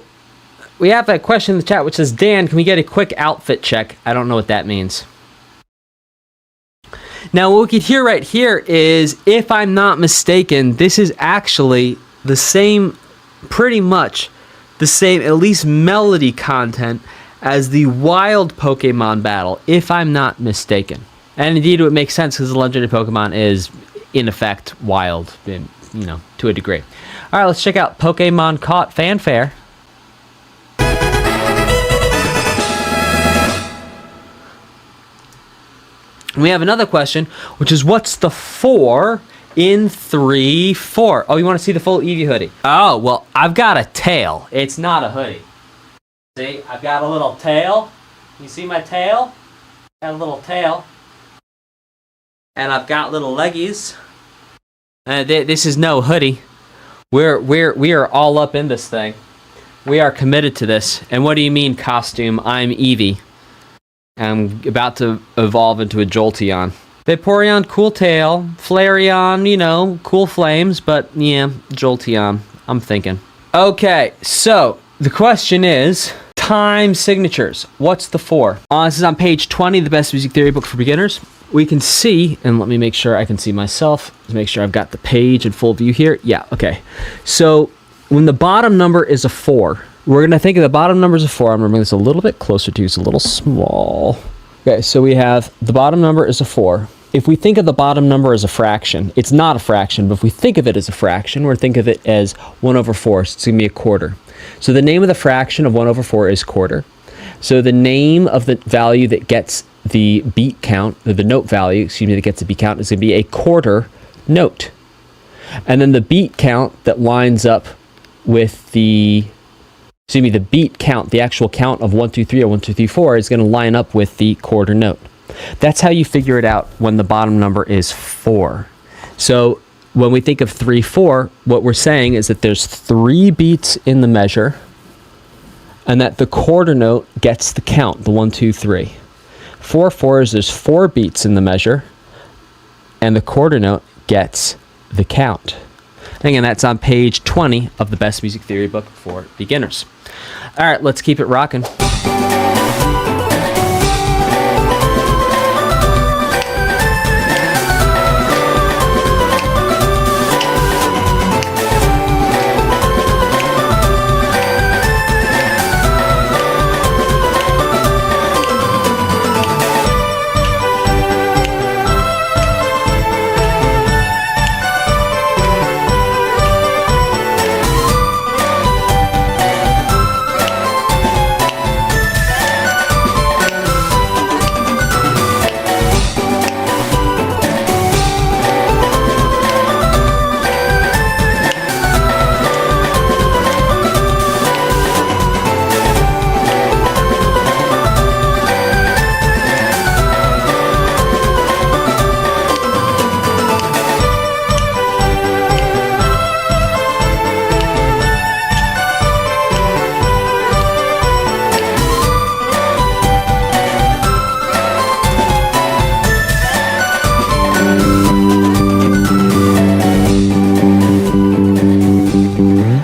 we have a question in the chat which says, Dan, can we get a quick outfit check? I don't know what that means. Now, what we could hear right here is, if I'm not mistaken, this is actually the same, pretty much the same, at least melody content as the wild Pokemon battle, if I'm not mistaken. And indeed, it would make sense because the legendary Pokemon is, in effect, wild, in, you know, to a degree. All right, let's check out Pokemon Caught Fanfare. We have another question, which is, what's the 4 in 3/4? Oh, you want to see the full Eevee hoodie? Oh, well, I've got a tail. It's not a hoodie. See, I've got a little tail. You see my tail? Got a little tail. And I've got little leggies. This is no hoodie. We are all up in this thing. We are committed to this. And what do you mean, costume? I'm Eevee. I'm about to evolve into a Jolteon. Vaporeon, cool tail. Flareon, you know, cool flames. But, yeah, Jolteon. I'm thinking. Okay, so the question is, time signatures. What's the 4? This is on page 20 of the Best Music Theory book for beginners. We can see, and let me make sure I can see myself, to make sure I've got the page in full view here. Yeah, okay. So when the bottom number is a 4, we're going to think of the bottom number as a 4. I'm going to bring this a little bit closer to you. It's a little small. Okay, so we have the bottom number is a 4. If we think of the bottom number as a fraction, it's not a fraction, but if we think of it as a fraction, we're think of it as 1/4. So it's going to be a quarter. So the name of the fraction of 1/4 is quarter. So the name of the value that gets the beat count, the note value, excuse me, that gets the beat count is going to be a quarter note. And then the beat count that lines up with the beat count, the actual count of 1, 2, 3 or 1, 2, 3, 4 is going to line up with the quarter note. That's how you figure it out when the bottom number is 4. So when we think of 3, 4, what we're saying is that there's 3 beats in the measure and that the quarter note gets the count, the 1, 2, 3. 4, 4 is there's 4 beats in the measure and the quarter note gets the count. And again, that's on page 20 of the Best Music Theory book for beginners. All right, let's keep it rocking.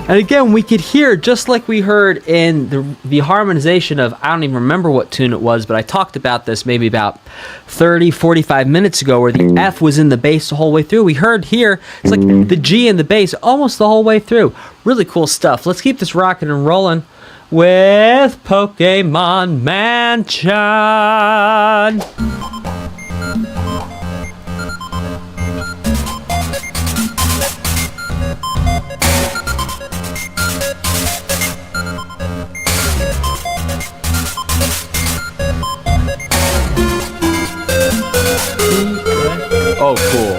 And again, we could hear, just like we heard in the harmonization of, I don't even remember what tune it was, but I talked about this maybe about 30, 45 minutes ago, where the F was in the bass the whole way through. We heard here, it's like the G in the bass almost the whole way through. Really cool stuff. Let's keep this rocking and rolling with Pokemon Mansion. Oh, cool.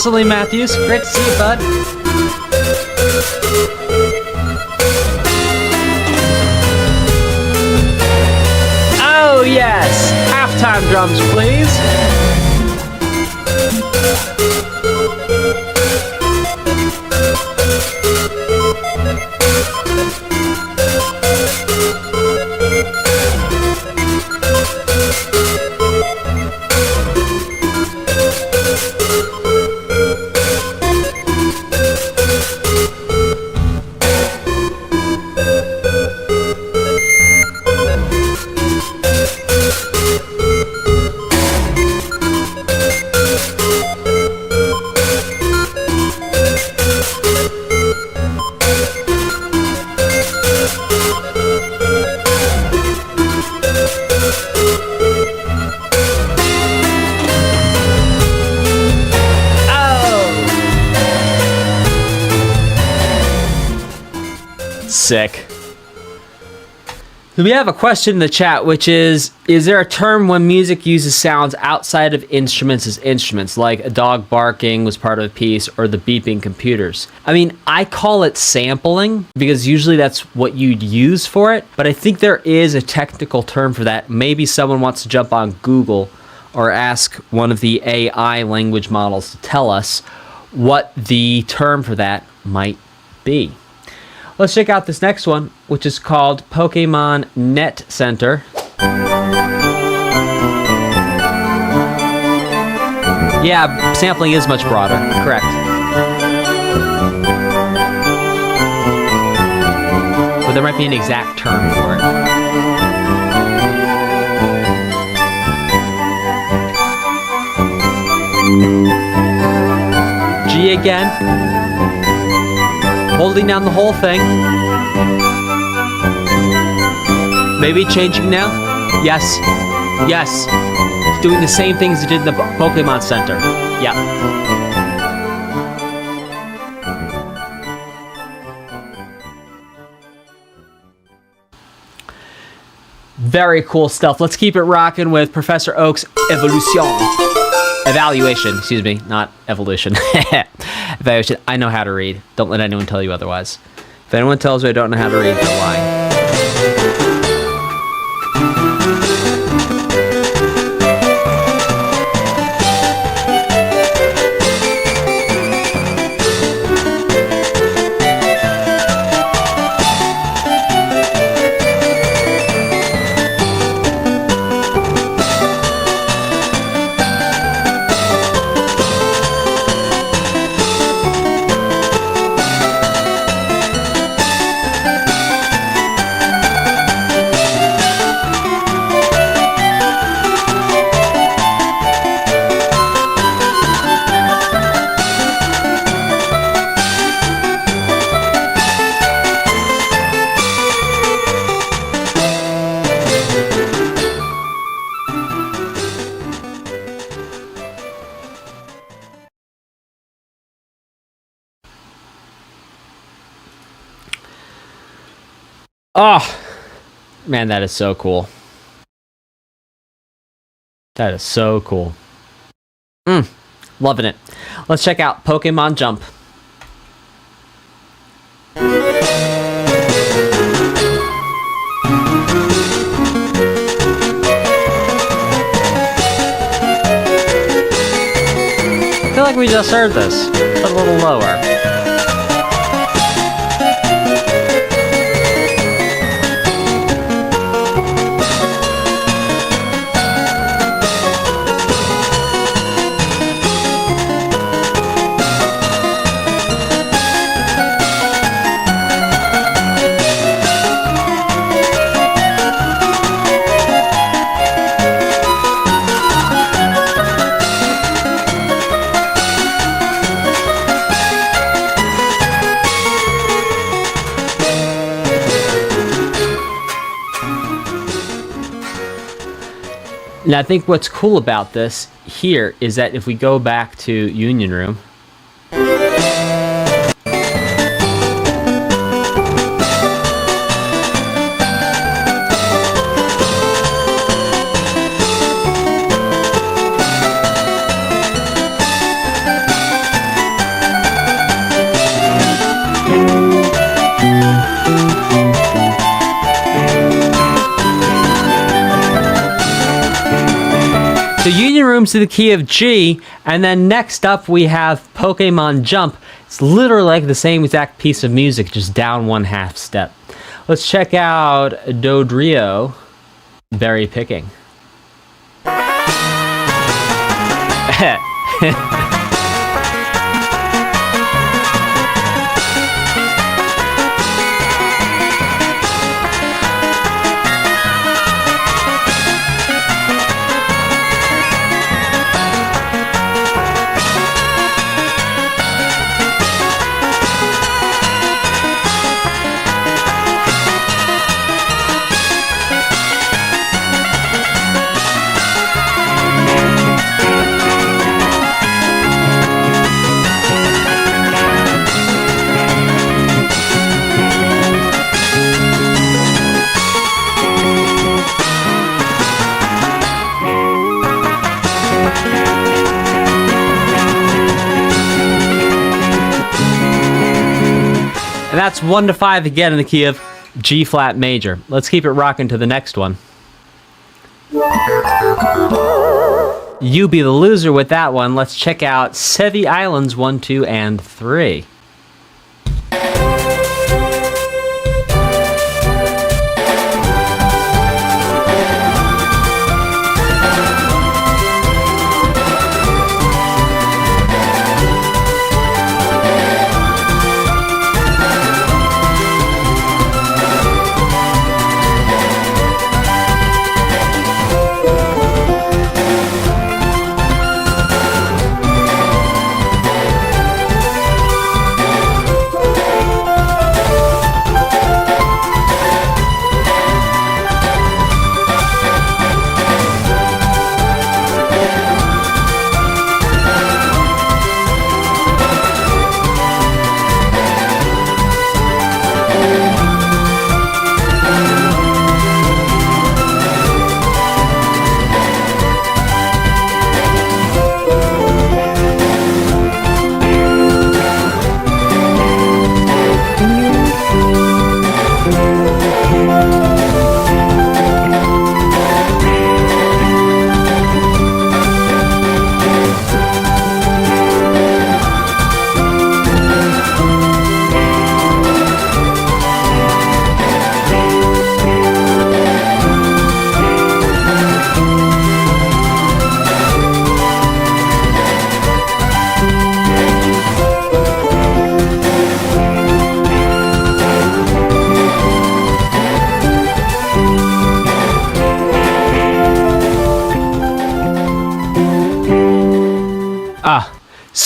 Lee Matthews, great to see you, bud. Oh yes, halftime drums, please. Sick. So we have a question in the chat, which is there a term when music uses sounds outside of instruments as instruments, like a dog barking was part of a piece or the beeping computers? I mean, I call it sampling because usually that's what you'd use for it, but I think there is a technical term for that. Maybe someone wants to jump on Google or ask one of the AI language models to tell us what the term for that might be. Let's check out this next one, which is called Pokemon Net Center. Yeah, sampling is much broader, correct. But there might be an exact term for it. G again. Holding down the whole thing. Maybe changing now? Yes. Yes. Doing the same things it did in the Pokemon Center. Yeah. Very cool stuff. Let's keep it rocking with Professor Oak's Evaluation, excuse me, not evolution. Evaluation. I know how to read. Don't let anyone tell you otherwise. If anyone tells you I don't know how to read, they're lying. Oh, man, that is so cool. That is so cool. Loving it. Let's check out Pokemon Jump. I feel like we just heard this, but a little lower. Now, I think what's cool about this here is that if we go back to Union Room, so Union Room's to the key of G, and then next up we have Pokemon Jump. It's literally like the same exact piece of music, just down 1/2 step. Let's check out Dodrio, Berry Picking. And that's 1 to 5 again in the key of G flat major. Let's keep it rocking to the next one. You be the loser with that one. Let's check out Sevi Islands 1, 2, and 3.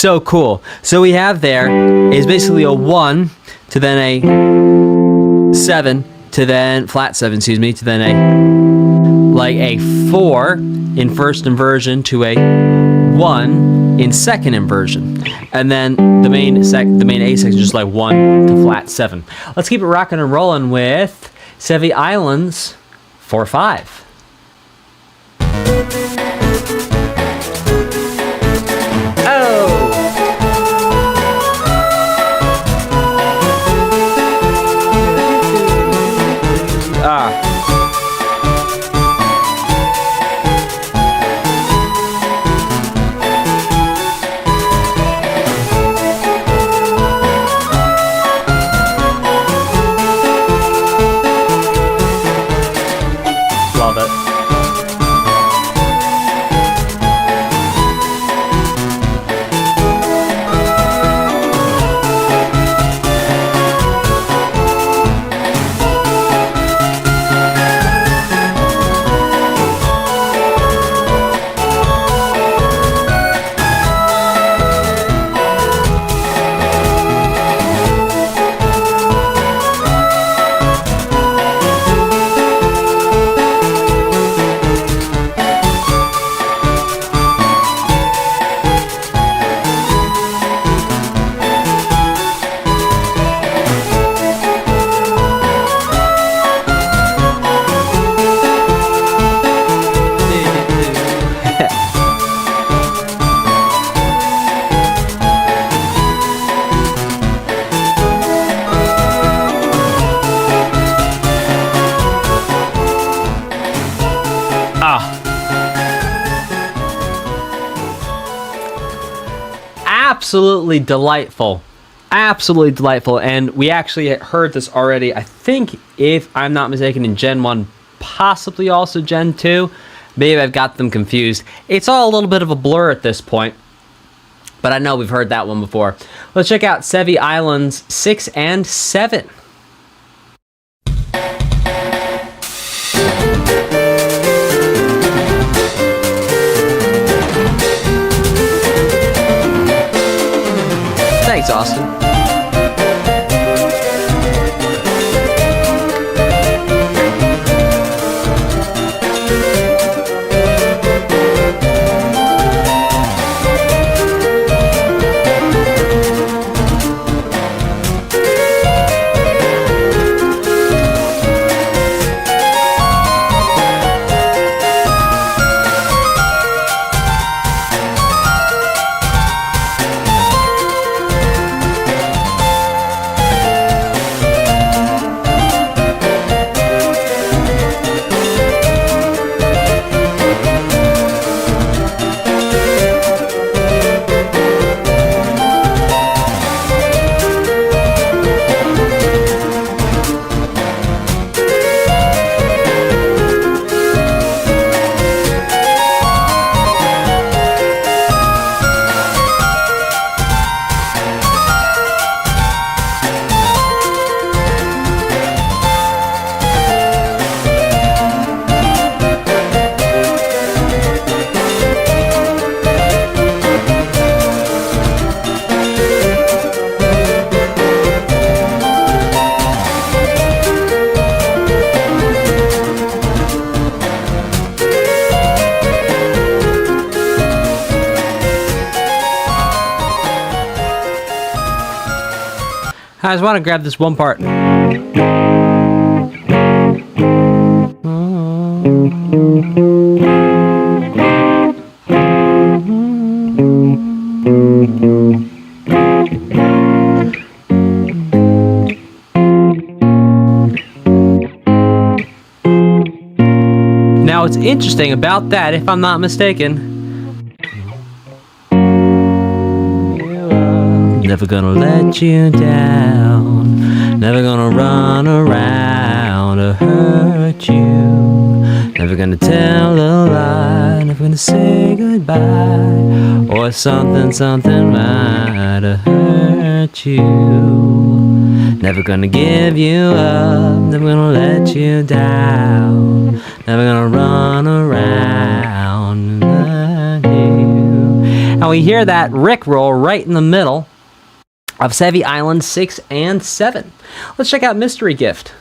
so cool. So we have there is basically a 1 to then a 7 to then flat 7, excuse me, to then a 4 in first inversion to a 1 in second inversion, and then the main A section is just like 1 to flat 7. Let's keep it rocking and rolling with Sevi Islands 4/5. Absolutely delightful. Absolutely delightful. And we actually heard this already, I think, if I'm not mistaken, in Gen 1, possibly also Gen 2. Maybe I've got them confused. It's all a little bit of a blur at this point, but I know we've heard that one before. Let's check out Sevi Islands 6 and 7. Thanks, Austin. I just want to grab this one part. Now, what's interesting about that, if I'm not mistaken, never gonna let you down, never gonna run around or hurt you, never gonna tell a lie, never gonna say goodbye, or something might have hurt you, never gonna give you up, never gonna let you down, never gonna run around and hurt you. And we hear that rickroll right in the middle of Sevii Island 6 and 7. Let's check out Mystery Gift.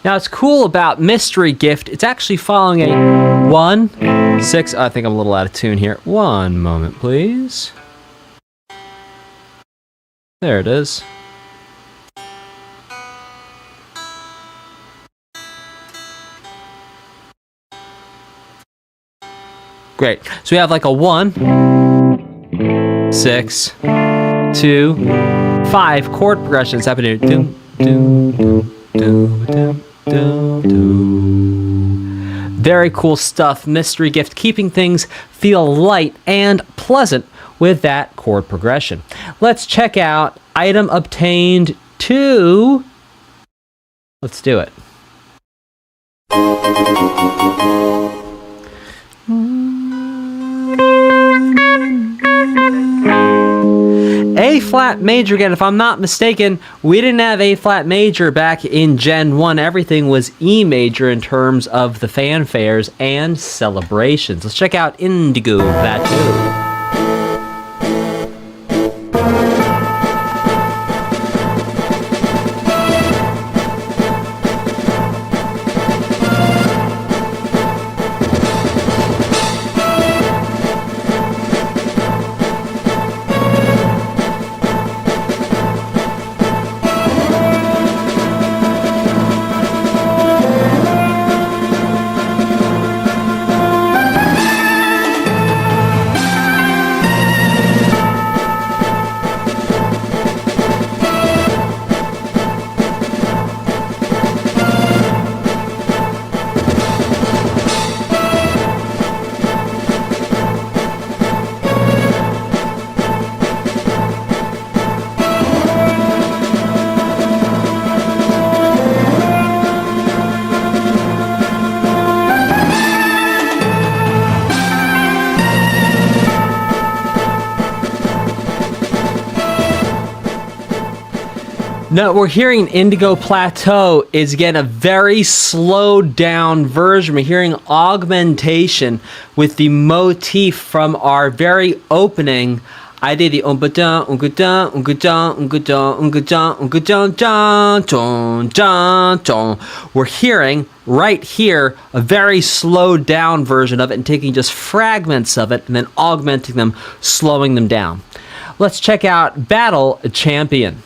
Now, what's cool about Mystery Gift, it's actually following a 1, 6. I think I'm a little out of tune here. One moment, please. There it is. Great. So we have like a 1, 6, 2, 5 chord progressions happening. Doom, doom, doom, doom, doom. Very cool stuff. Mystery Gift, keeping things feel light and pleasant with that chord progression. Let's check out item obtained 2. Let's do it. A flat major again. If I'm not mistaken, we didn't have A flat major back in Gen 1. Everything was E major in terms of the fanfares and celebrations. Let's check out Indigo Plateau. No, we're hearing Indigo Plateau is, again, a very slowed down version. We're hearing augmentation with the motif from our very opening. I did the ungadun, ungadun, ungadun, ungadun, ungadun, ungadun, dun, dun, dun, dun. We're hearing right here a very slowed down version of it and taking just fragments of it and then augmenting them, slowing them down. Let's check out Battle Champion.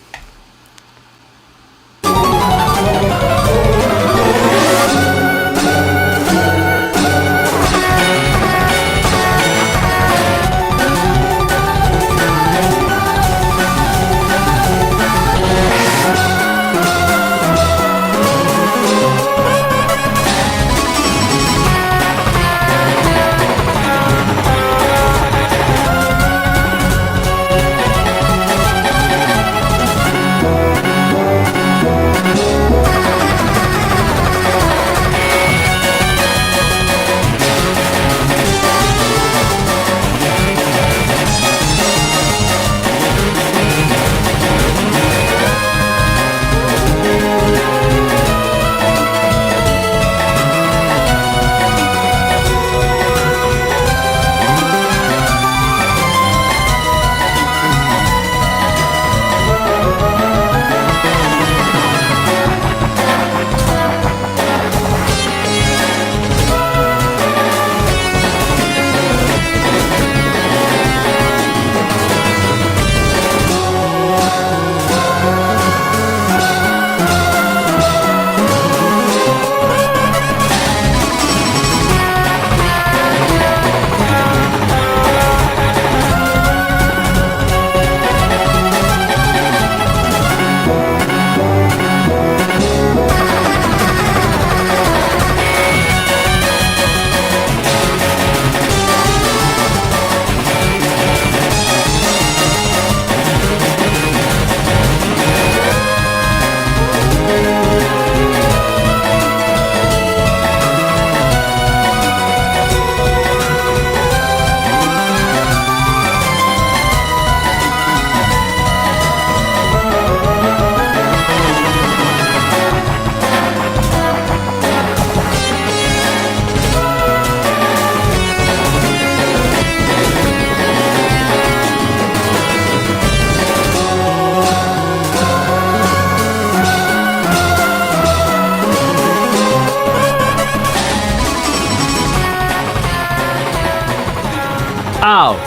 Oh,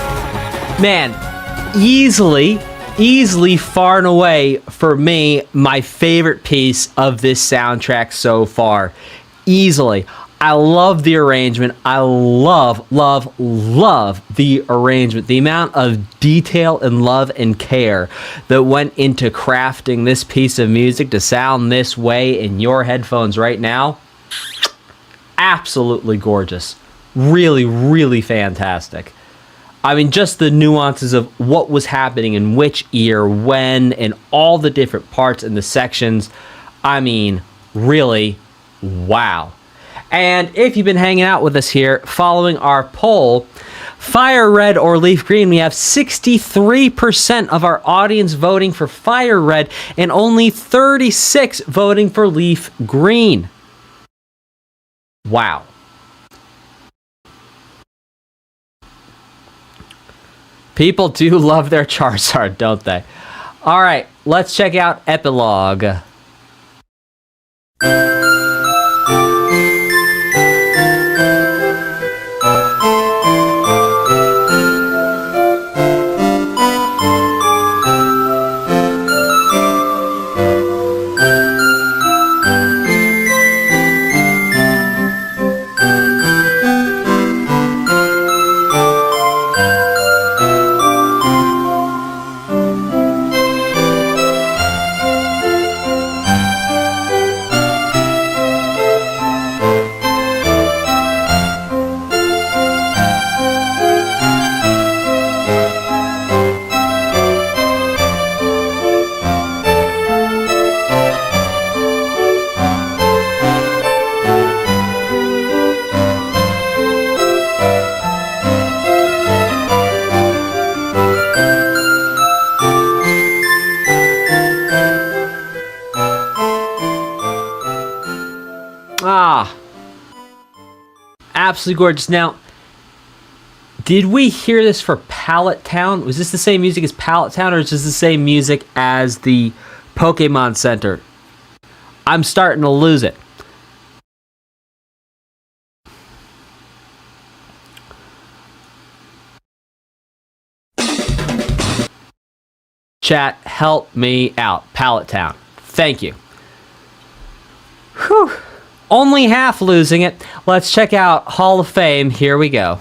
man, easily far and away for me, my favorite piece of this soundtrack so far. Easily. I love the arrangement. I love the arrangement. The amount of detail and love and care that went into crafting this piece of music to sound this way in your headphones right now. Absolutely gorgeous. Really fantastic. I mean, just the nuances of what was happening in which ear, when, and all the different parts and the sections. I mean, really, wow. And if you've been hanging out with us here, following our poll, FireRed or LeafGreen, we have 63% of our audience voting for FireRed and only 36 voting for LeafGreen. Wow. People do love their Charizard, don't they? All right, let's check out Epilogue. Absolutely gorgeous. Now, did we hear this for Pallet Town? Was this the same music as Pallet Town, or is this the same music as the Pokemon Center? I'm starting to lose it. Chat, help me out. Pallet Town. Thank you. Whew. Only half losing it. Let's check out Hall of Fame. Here we go.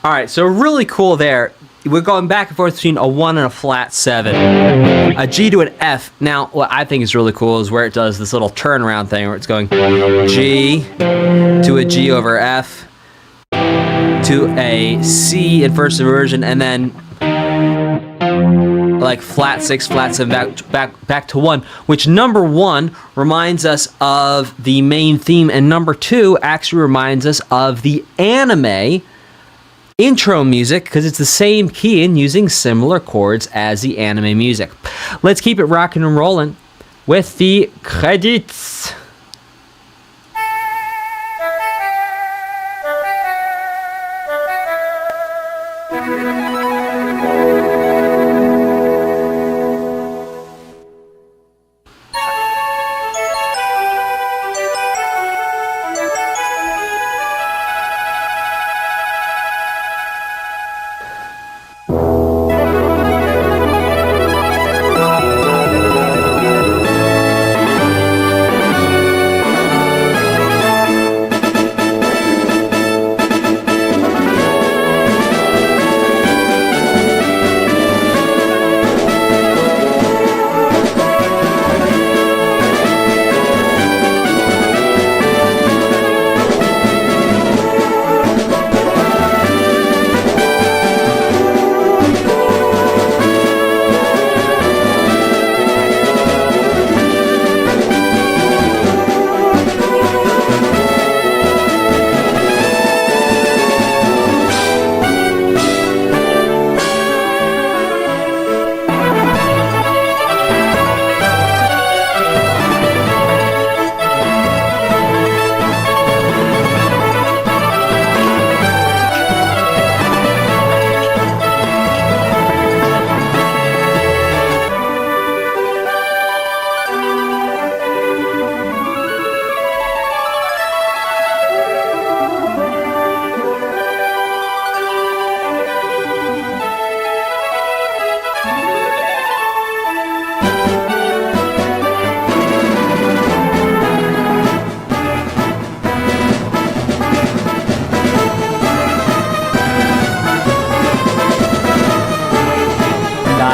All right, so really cool there. We're going back and forth between a 1 and a flat 7. A G to an F. Now, what I think is really cool is where it does this little turnaround thing where it's going G to a G over F to a C in first inversion, and then like flat 6, flat 7, back to 1, which number 1 reminds us of the main theme, and number 2 actually reminds us of the anime intro music, because it's the same key and using similar chords as the anime music. Let's keep it rocking and rolling with the credits.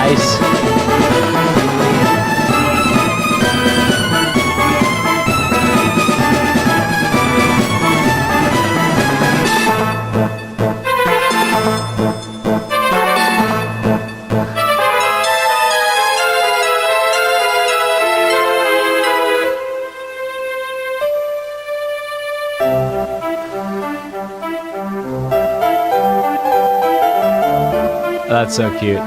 Nice. That's so cute.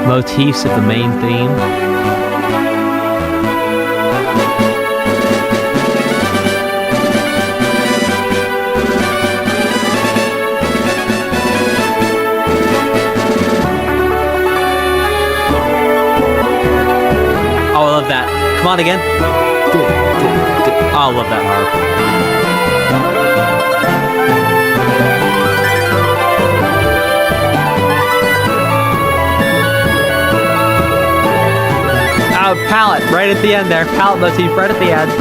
Motifs of the main theme. Oh, I love that. Come on again. Oh, I love that harp. Palette right at the end there. Palette motif right at the end.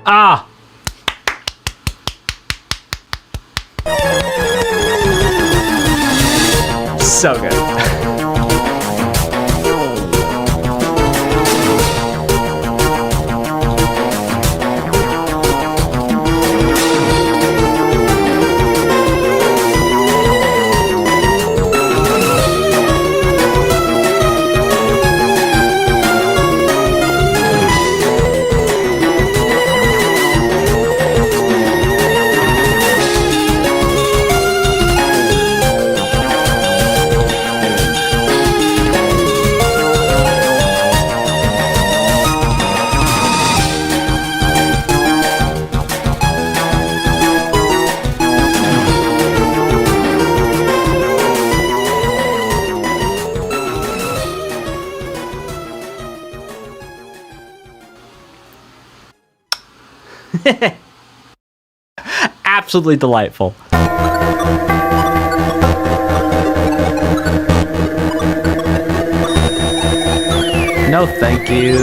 Ah! So good. Absolutely delightful. No, thank you.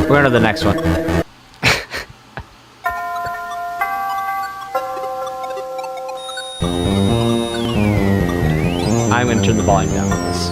We're on to the next one. I'm going to turn the volume down on this.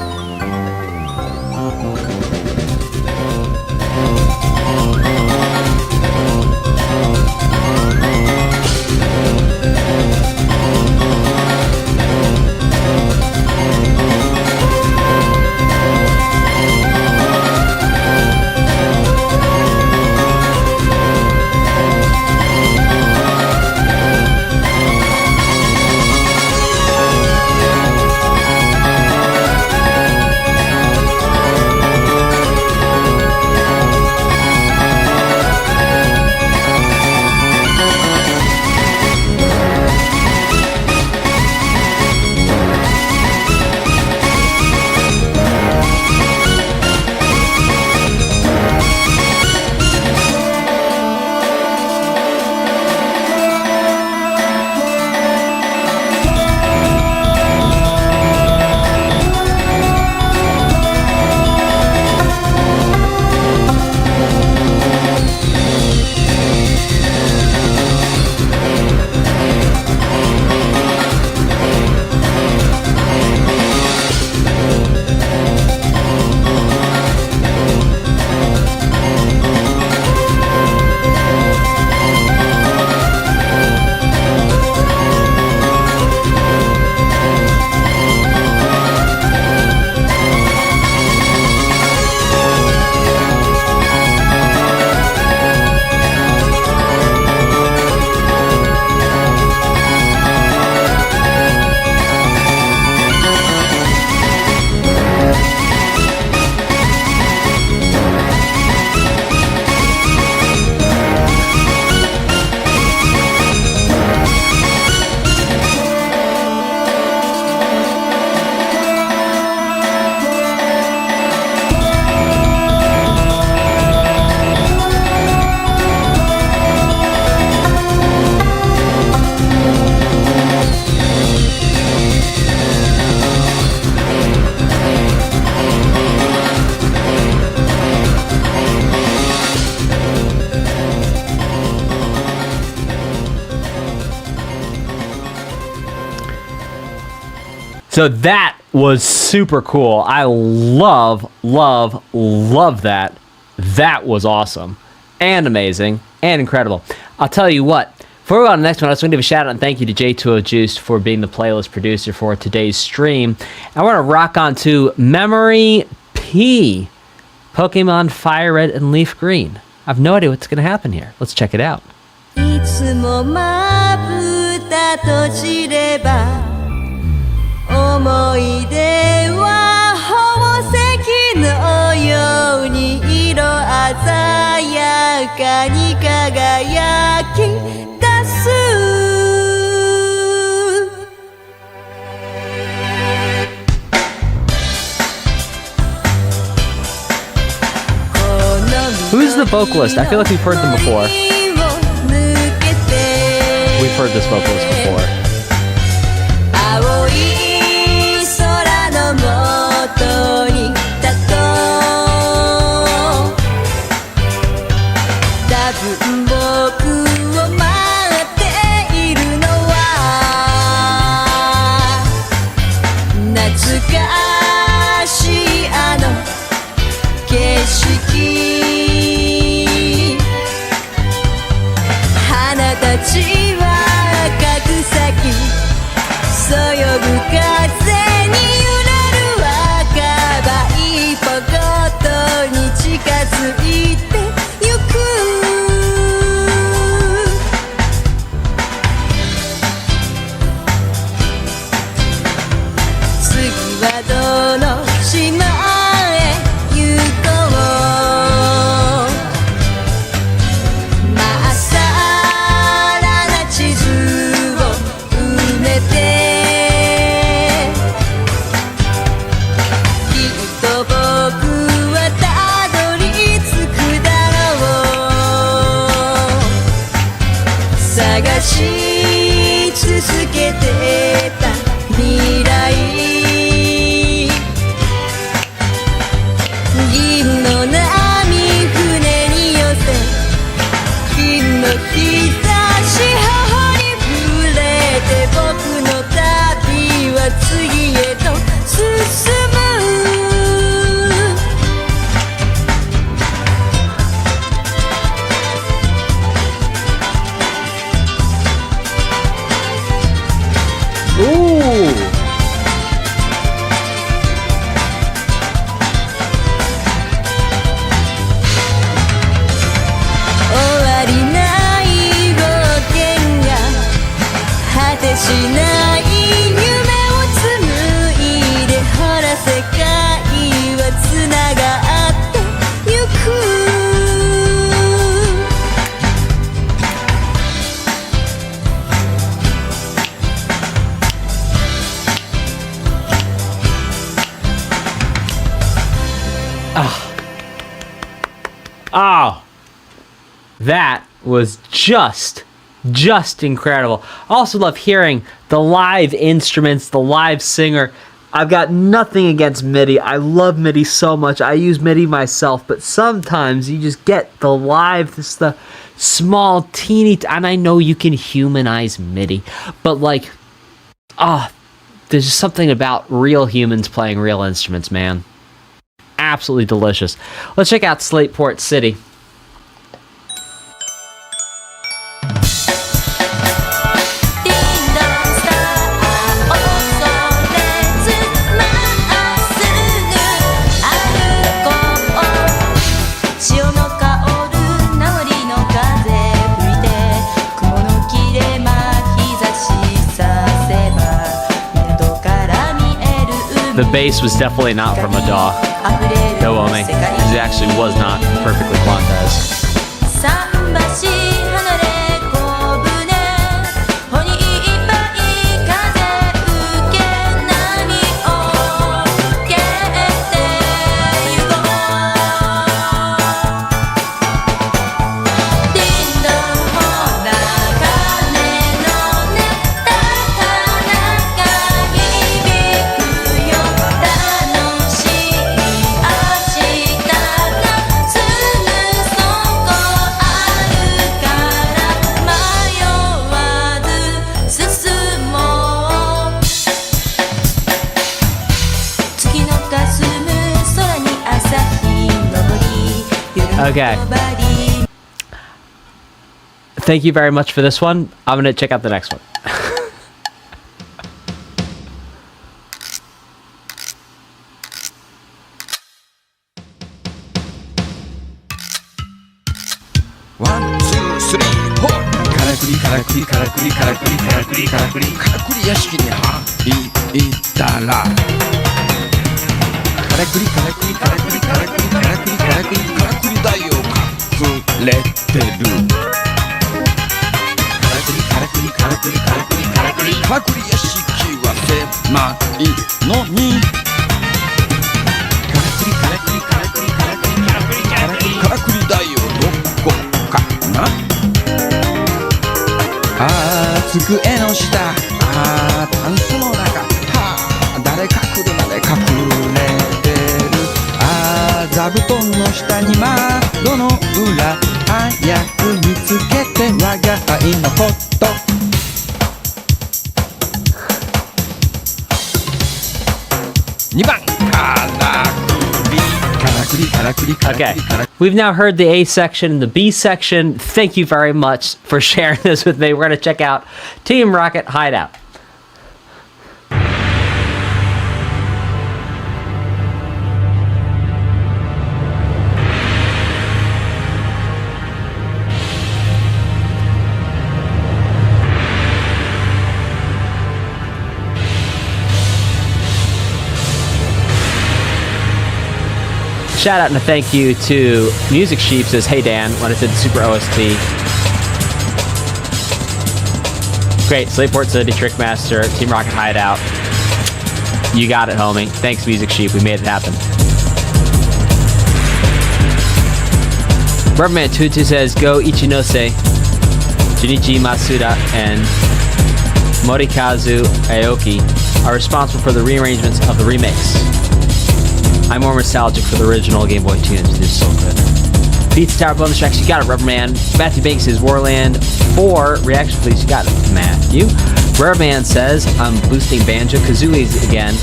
So that was super cool. I love that. That was awesome and amazing and incredible. I'll tell you what, before we go on to the next one, I just want to give a shout out and thank you to J2O Juice for being the playlist producer for today's stream. I want to rock on to Memory P, Pokemon FireRed and LeafGreen. I have no idea what's going to happen here. Let's check it out. いつもまぶた閉じれば思い出は宝石のように色鮮やかに輝き出す Who's the vocalist? I feel like we've heard them before. We've heard this vocalist before. 青い空の下に立とう多分僕を待っているのは懐かしいあの景色花たちは角先そよぐ風に揺れる赤葉一歩ごとに近づいてゆく次はどの島へ行こうまっさらな地図を埋めてきっと僕はたどり着くだろう探し続けてた未来銀の波船に寄せ金の日差し頬に触れて僕の旅は次へと進む Ooh! Oh, that was just incredible. I also love hearing the live instruments, the live singer. I've got nothing against MIDI. I love MIDI so much. I use MIDI myself, but sometimes you just get the live, the small, teeny, and I know you can humanize MIDI, but like, there's just something about real humans playing real instruments, man. Absolutely delicious. Let's check out Slateport City. The bass was definitely not from a dog. No, Omi. It actually was not perfectly quantized. Okay. Thank you very much for this one. I'm going to check out the next one. One, two, three, four. からくりからくりからくりからくりからくりからくりからくり屋敷に入ったらからくりからくりからくりからくりからくりからくりからくりだよ隠れてるからくりからくりからくりからくりからくりからくり屋敷は狭いのにからくりからくりからくりからくりからくりからくりからくりだよどこかな机の下タンスの中誰か来るまで隠れてる座布団の下に窓の裏早く見つけて我が輩のこと2番Okay, we've now heard the A section and the B section. Thank you very much for sharing this with me. We're going to check out Team Rocket Hideout. Shout out and a thank you to Music Sheep says, hey Dan, when I did the Super OST. Great, Slateport City, Trickmaster, Team Rocket Hideout. You got it, homie. Thanks, Music Sheep, we made it happen. Rubberman Tutu says, go Ichinose, Junichi Masuda, and Morikazu Aoki are responsible for the rearrangements of the remix. I'm more nostalgic for the original Game Boy tunes. This is so good. Beats Tower bonus tracks. You got it, Rubberman. Matthew Banks says Warland 4. Reaction, please. You got it, Matthew. Rubberman says I'm boosting Banjo Kazooie's again.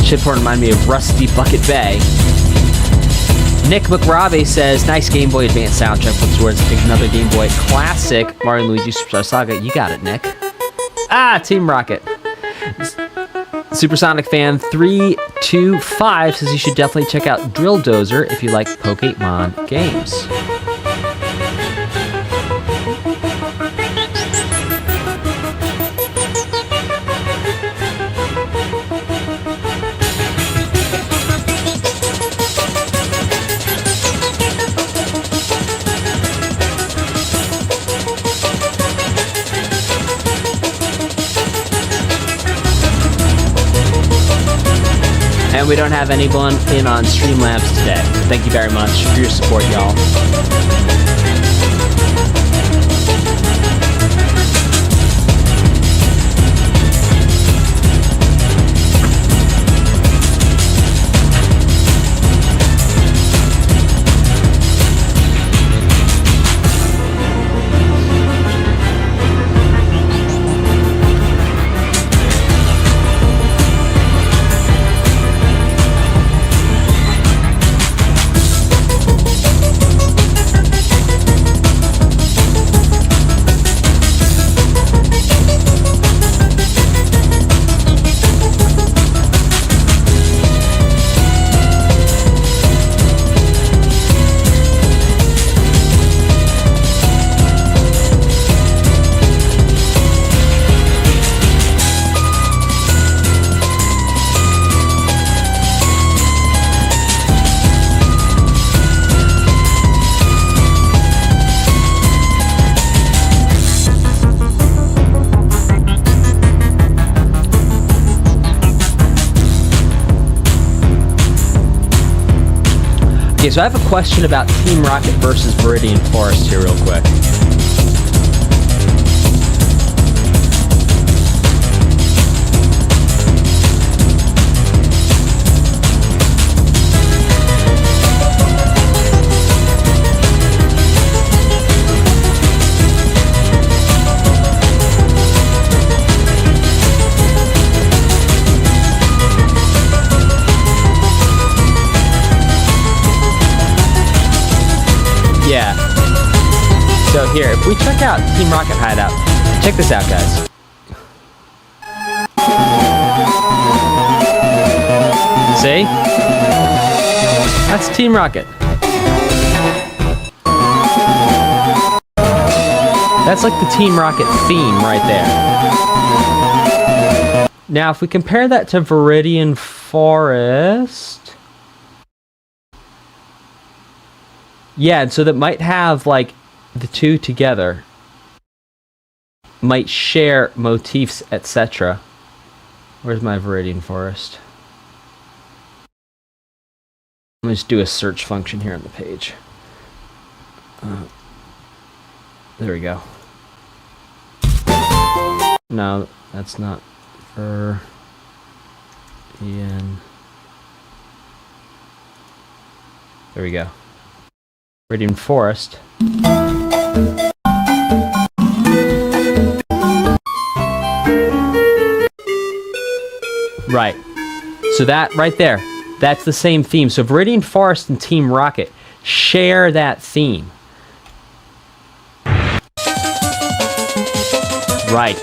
Shitport remind me of Rusty Bucket Bay. Nick McRabe says nice Game Boy Advance soundtrack puts towards another Game Boy classic Mario and Luigi Superstar Saga. You got it, Nick. Team Rocket. Supersonic Fan 325 says you should definitely check out Drill Dozer if you like Pokémon games. And we don't have anyone in on Streamlabs today. So thank you very much for your support, y'all. Okay, so I have a question about Team Rocket versus Viridian Forest here real quick. Yeah. So here, if we check out Team Rocket Hideout, check this out, guys. See? That's Team Rocket. That's like the Team Rocket theme right there. Now, if we compare that to Viridian Forest... Yeah, and so that might have, like, the two together. Might share motifs, etc. Where's my Viridian Forest? Let me just do a search function here on the page. There we go. No, that's not Viridian. There we go. Viridian Forest. Right. So that right there, that's the same theme. So Viridian Forest and Team Rocket share that theme. Right.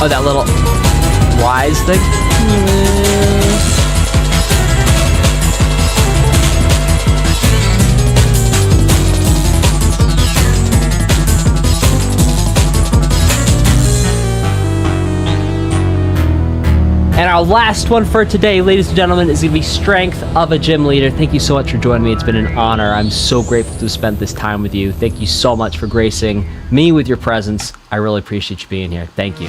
Oh, that little wise thing? And our last one for today, ladies and gentlemen, is going to be Strength of a Gym Leader. Thank you so much for joining me. It's been an honor. I'm so grateful to have spent this time with you. Thank you so much for gracing me with your presence. I really appreciate you being here. Thank you.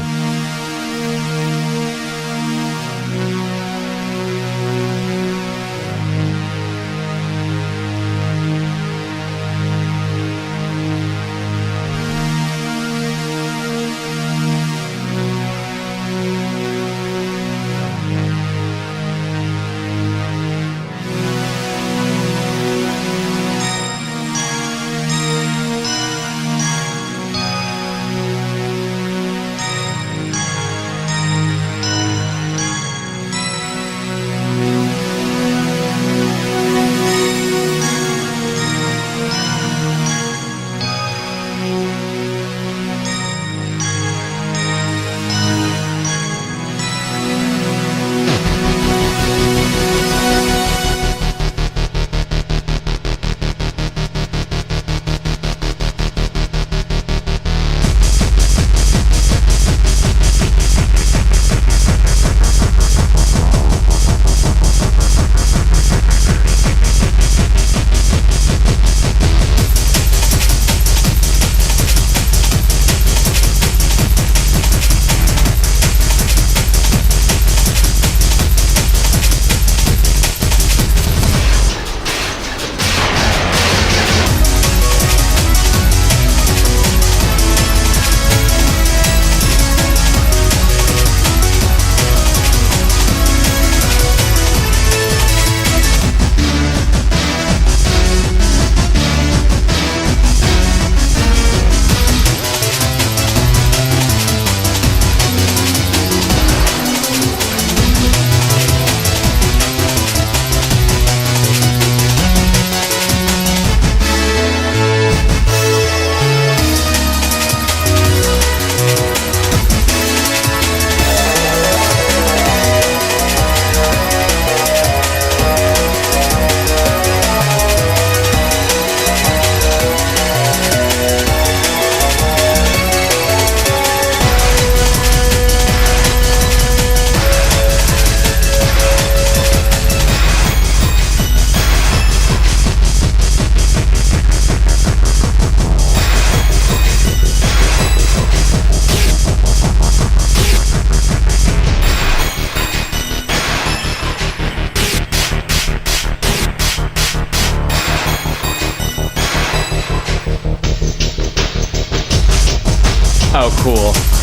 Oh, cool.